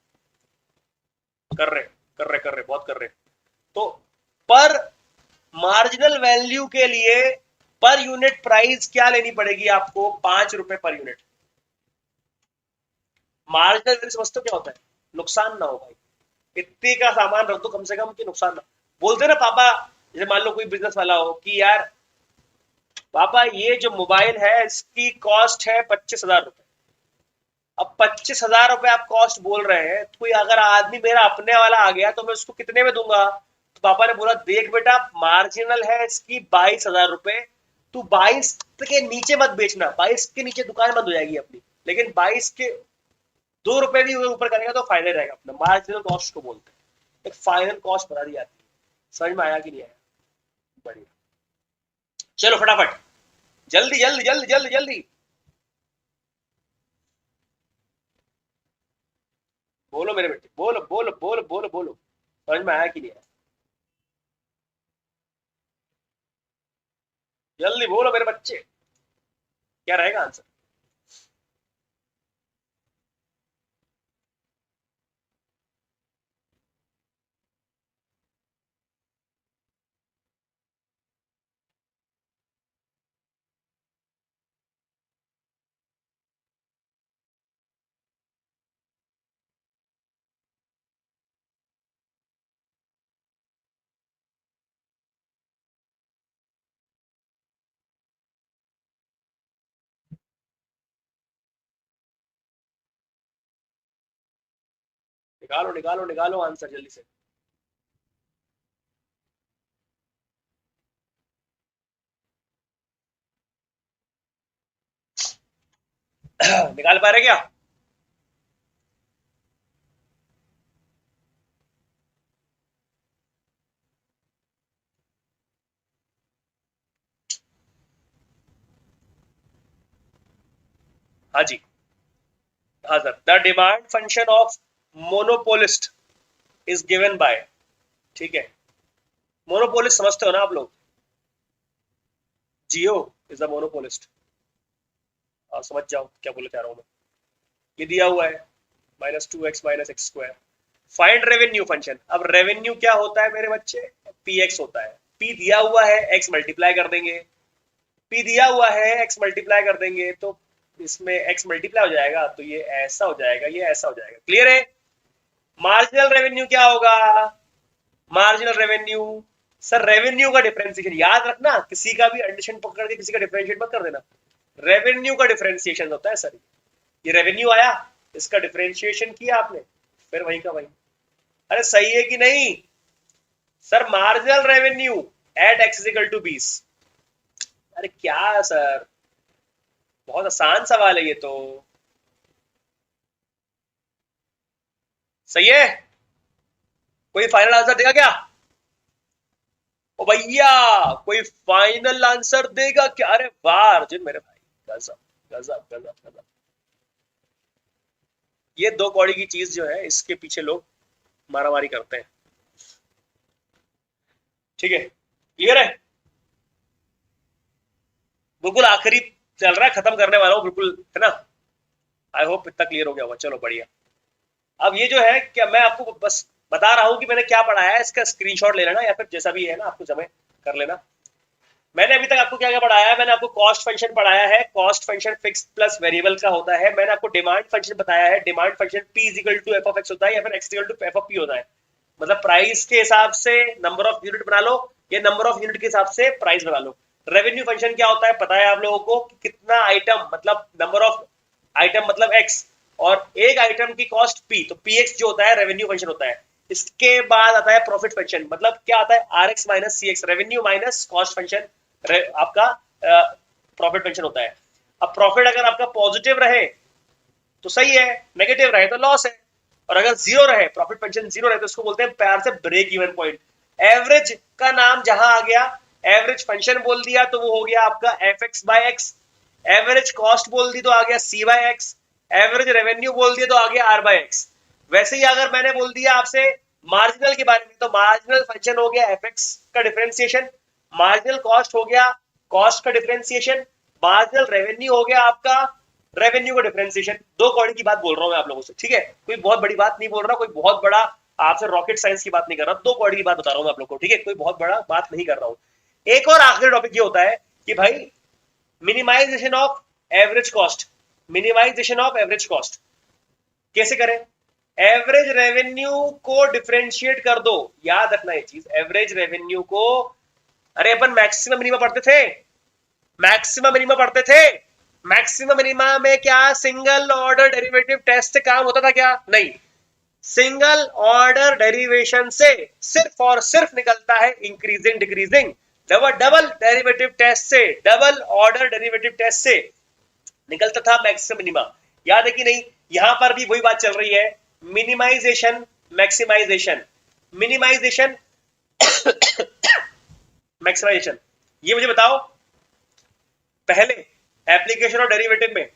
कर रहे कर रहे कर रहे, बहुत कर रहे। तो पर मार्जिनल वैल्यू के लिए पर यूनिट प्राइस क्या लेनी पड़ेगी आपको, 5 रुपए पर यूनिट। मार्जिनल वैल्यू समझते हो क्या होता है, नुकसान ना हो भाई, इतने का सामान रख दो कम से कम कि नुकसान ना। बोलते ना पापा, जैसे मान लो कोई बिजनेस वाला हो कि यार पापा ये जो मोबाइल है इसकी कॉस्ट है 25,000 रुपए, अब 25,000 रुपए आप कॉस्ट बोल रहे हैं, तो कोई अगर आदमी मेरा अपने वाला आ गया तो मैं उसको कितने में दूंगा। तो पापा ने बोला देख बेटा मार्जिनल है इसकी 22,000 रुपए, तू 22 के नीचे मत बेचना, 22 के नीचे दुकान बंद हो जाएगी अपनी, लेकिन 22 के 2 रुपए भी ऊपर करेगा तो फायदा रहेगा अपना, मार्जिनल कॉस्ट को बोलते हैं। एक फाइनल कॉस्ट बता दी जाती है, समझ में आया कि नहीं आया, बढ़िया। चलो फटाफट, जल्दी जल्दी जल्दी जल्दी जल्दी बोलो मेरे बेटे, बोलो बोलो बोलो बोलो बोलो, समझ में आया कि नहीं आया, जल्दी बोलो मेरे बच्चे, क्या रहेगा आंसर। निकालो निकालो निकालो आंसर जल्दी से। निकाल पा रहे क्या। हाँ जी, हाँ sir, the demand function of monopolist is given by, ठीक है, मोनोपोलिस्ट समझते हो ना आप लोग, जियो इज द मोनोपोलिस्ट, समझ जाओ क्या बोले चाह रहा हूं मैं। ये दिया हुआ है -2x minus x square, find revenue function. अब रेवेन्यू क्या होता है मेरे बच्चे, पी एक्स होता है, पी दिया हुआ है एक्स मल्टीप्लाई कर देंगे, पी दिया हुआ है एक्स मल्टीप्लाई कर देंगे तो इसमें एक्स मल्टीप्लाई हो जाएगा, तो ये ऐसा हो जाएगा, ये ऐसा हो जाएगा, क्लियर है। मार्जिनल रेवेन्यू क्या होगा, मार्जिनल रेवेन्यू, सर रेवेन्यू का डिफरेंशिएशन याद रखना, किसी का भी एडिशन पकड़ के किसी का डिफरेंशिएट मत कर देना, रेवेन्यू का डिफरेंशिएशन होता है सर। ये रेवेन्यू आया, इसका डिफरेंशिएशन किया आपने, फिर वही का वही। अरे सही है कि नहीं sir, marginal revenue at x equal to 20। अरे क्या सर, बहुत आसान सवाल है ये तो, सही है। कोई फाइनल आंसर देगा क्या, ओ भैया कोई फाइनल आंसर देगा क्या, अरे वाह अर्जुन मेरे भाई, गजब गजब गजब गजब। ये दो कौड़ी की चीज जो है इसके पीछे लोग मारामारी करते हैं, ठीक है, क्लियर है। बिल्कुल आखिरी चल रहा है, खत्म करने वाला हूँ बिल्कुल, है ना। आई होप इतना क्लियर हो गया होगा, चलो बढ़िया। अब ये जो है क्या, मैं आपको बस बता रहा हूँ कि मैंने क्या पढ़ाया है, इसका स्क्रीनशॉट ले लेना या फिर जैसा भी है ना आपको जमे कर लेना। मैंने अभी तक आपको क्या क्या पढ़ाया है? मैंने आपको कॉस्ट फंक्शन पढ़ाया है, cost function fix plus variable का होता है। मैंने आपको डिमांड फंक्शन बताया है, demand function P is equal to F of x होता है या फिर x equal to F of p होता है। मतलब प्राइस के हिसाब से नंबर ऑफ यूनिट बना लो, या नंबर ऑफ यूनिट के हिसाब से प्राइस बना लो। रेवेन्यू फंक्शन क्या होता है पता है आप लोगों को, कि कितना आइटम मतलब नंबर ऑफ आइटम मतलब एक्स, और एक आइटम की कॉस्ट पी, तो पी एक्स जो होता है रेवेन्यू फंक्शन होता है। इसके बाद आता है प्रॉफिट फंक्शन, मतलब क्या आता है आर एक्स माइनस सी x, revenue minus cost function आपका प्रॉफिट फंक्शन होता है। अब प्रॉफिट अगर आपका पॉजिटिव रहे तो सही है, नेगेटिव रहे तो लॉस है, और अगर जीरो रहे, प्रॉफिट फंक्शन जीरो रहे, तो उसको बोलते हैं प्यार से ब्रेक इवन पॉइंट। एवरेज का नाम जहां आ गया, एवरेज फंक्शन बोल दिया तो वो हो गया आपका f x by x, average cost बोल दी तो आ गया c by x, average revenue बोल दिया तो आ गया आर बाय एक्स। वैसे ही अगर मैंने बोल दिया आपसे मार्जिनल के बारे में, तो मार्जिनल फंक्शन हो गया एफ एक्स का डिफरेंशिएशन, मार्जिनल कॉस्ट हो गया कॉस्ट का डिफरेंशिएशन, मार्जिनल रेवेन्यू हो गया आपका रेवेन्यू का डिफरेंशिएशन। दो कौड़ी की बात बोल रहा हूं मैं आप लोगों से, ठीक है, कोई बहुत बड़ी बात नहीं बोल रहा, कोई बहुत बड़ा आपसे रॉकेट साइंस की बात नहीं कर रहा, दो कौड़ी की बात बता रहा हूं मैं आप लोगों को, ठीक है, कोई बहुत बड़ा बात नहीं कर रहा हूं। एक और आखिरी टॉपिक ये होता है कि भाई minimization of average cost, minimization of average cost कैसे करें? एवरेज रेवेन्यू को डिफरेंशिएट कर दो, याद रखना ये चीज, एवरेज रेवेन्यू को, अरे अपन मैक्सिमम मिनिमम पढ़ते थे, मैक्सिमम मिनिमम पढ़ते थे, मैक्सिमम मिनिमा में क्या सिंगल ऑर्डर डेरिवेटिव टेस्ट से काम होता था क्या? नहीं, सिंगल ऑर्डर डेरिवेशन से सिर्फ और सिर्फ निकलता है increasing decreasing, double double derivative test से, डबल ऑर्डर डेरिवेटिव टेस्ट से निकलता था मैक्सिमम मिनिमा। याद है कि नहीं? यहां पर भी वही बात चल रही है, मिनिमाइजेशन मैक्सिमाइजेशन, मिनिमाइजेशन मैक्सिमाइजेशन। ये मुझे बताओ, पहले एप्लीकेशन और डेरिवेटिव में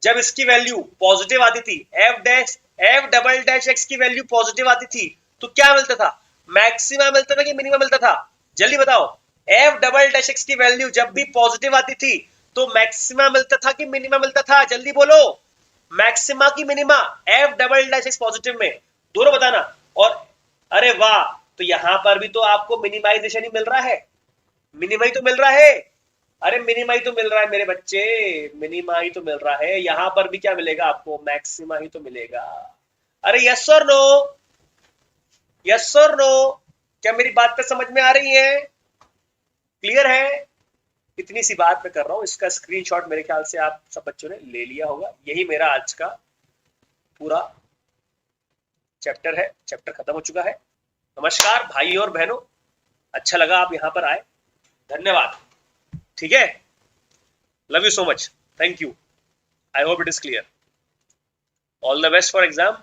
जब इसकी वैल्यू पॉजिटिव आती थी, एफ डबल डैश एक्स की वैल्यू पॉजिटिव आती थी, तो क्या मिलता था? मैक्सिमा मिलता था कि मिनिमम मिलता था? जल्दी बताओ, एफ डबल डैश एक्स की वैल्यू जब भी पॉजिटिव आती थी तो मैक्सिमा मिलता था कि मिनिमम मिलता था? जल्दी बोलो, मैक्सिमा की minima, F double dash x positive में, दोनों बताना। और अरे वाह, तो यहां पर भी तो आपको मिनिमाइजेशन ही मिल रहा है, मिनिमा ही तो मिल रहा है, अरे मिनिमा ही तो मिल रहा है मेरे बच्चे, मिनिमा ही तो मिल रहा है। यहां पर भी क्या मिलेगा आपको? मैक्सिमा ही तो मिलेगा। अरे यस और नो, यस और नो, क्या मेरी बात पे समझ में आ रही है? क्लियर है? इतनी सी बात मैं कर रहा हूं, इसका स्क्रीनशॉट मेरे ख्याल से आप सब बच्चों ने ले लिया होगा। यही मेरा आज का पूरा चैप्टर है, चैप्टर खत्म हो चुका है। नमस्कार भाई और बहनों, अच्छा लगा आप यहां पर आए, धन्यवाद, ठीक है, love you so much, thank you, I hope it is clear, all the best for exam.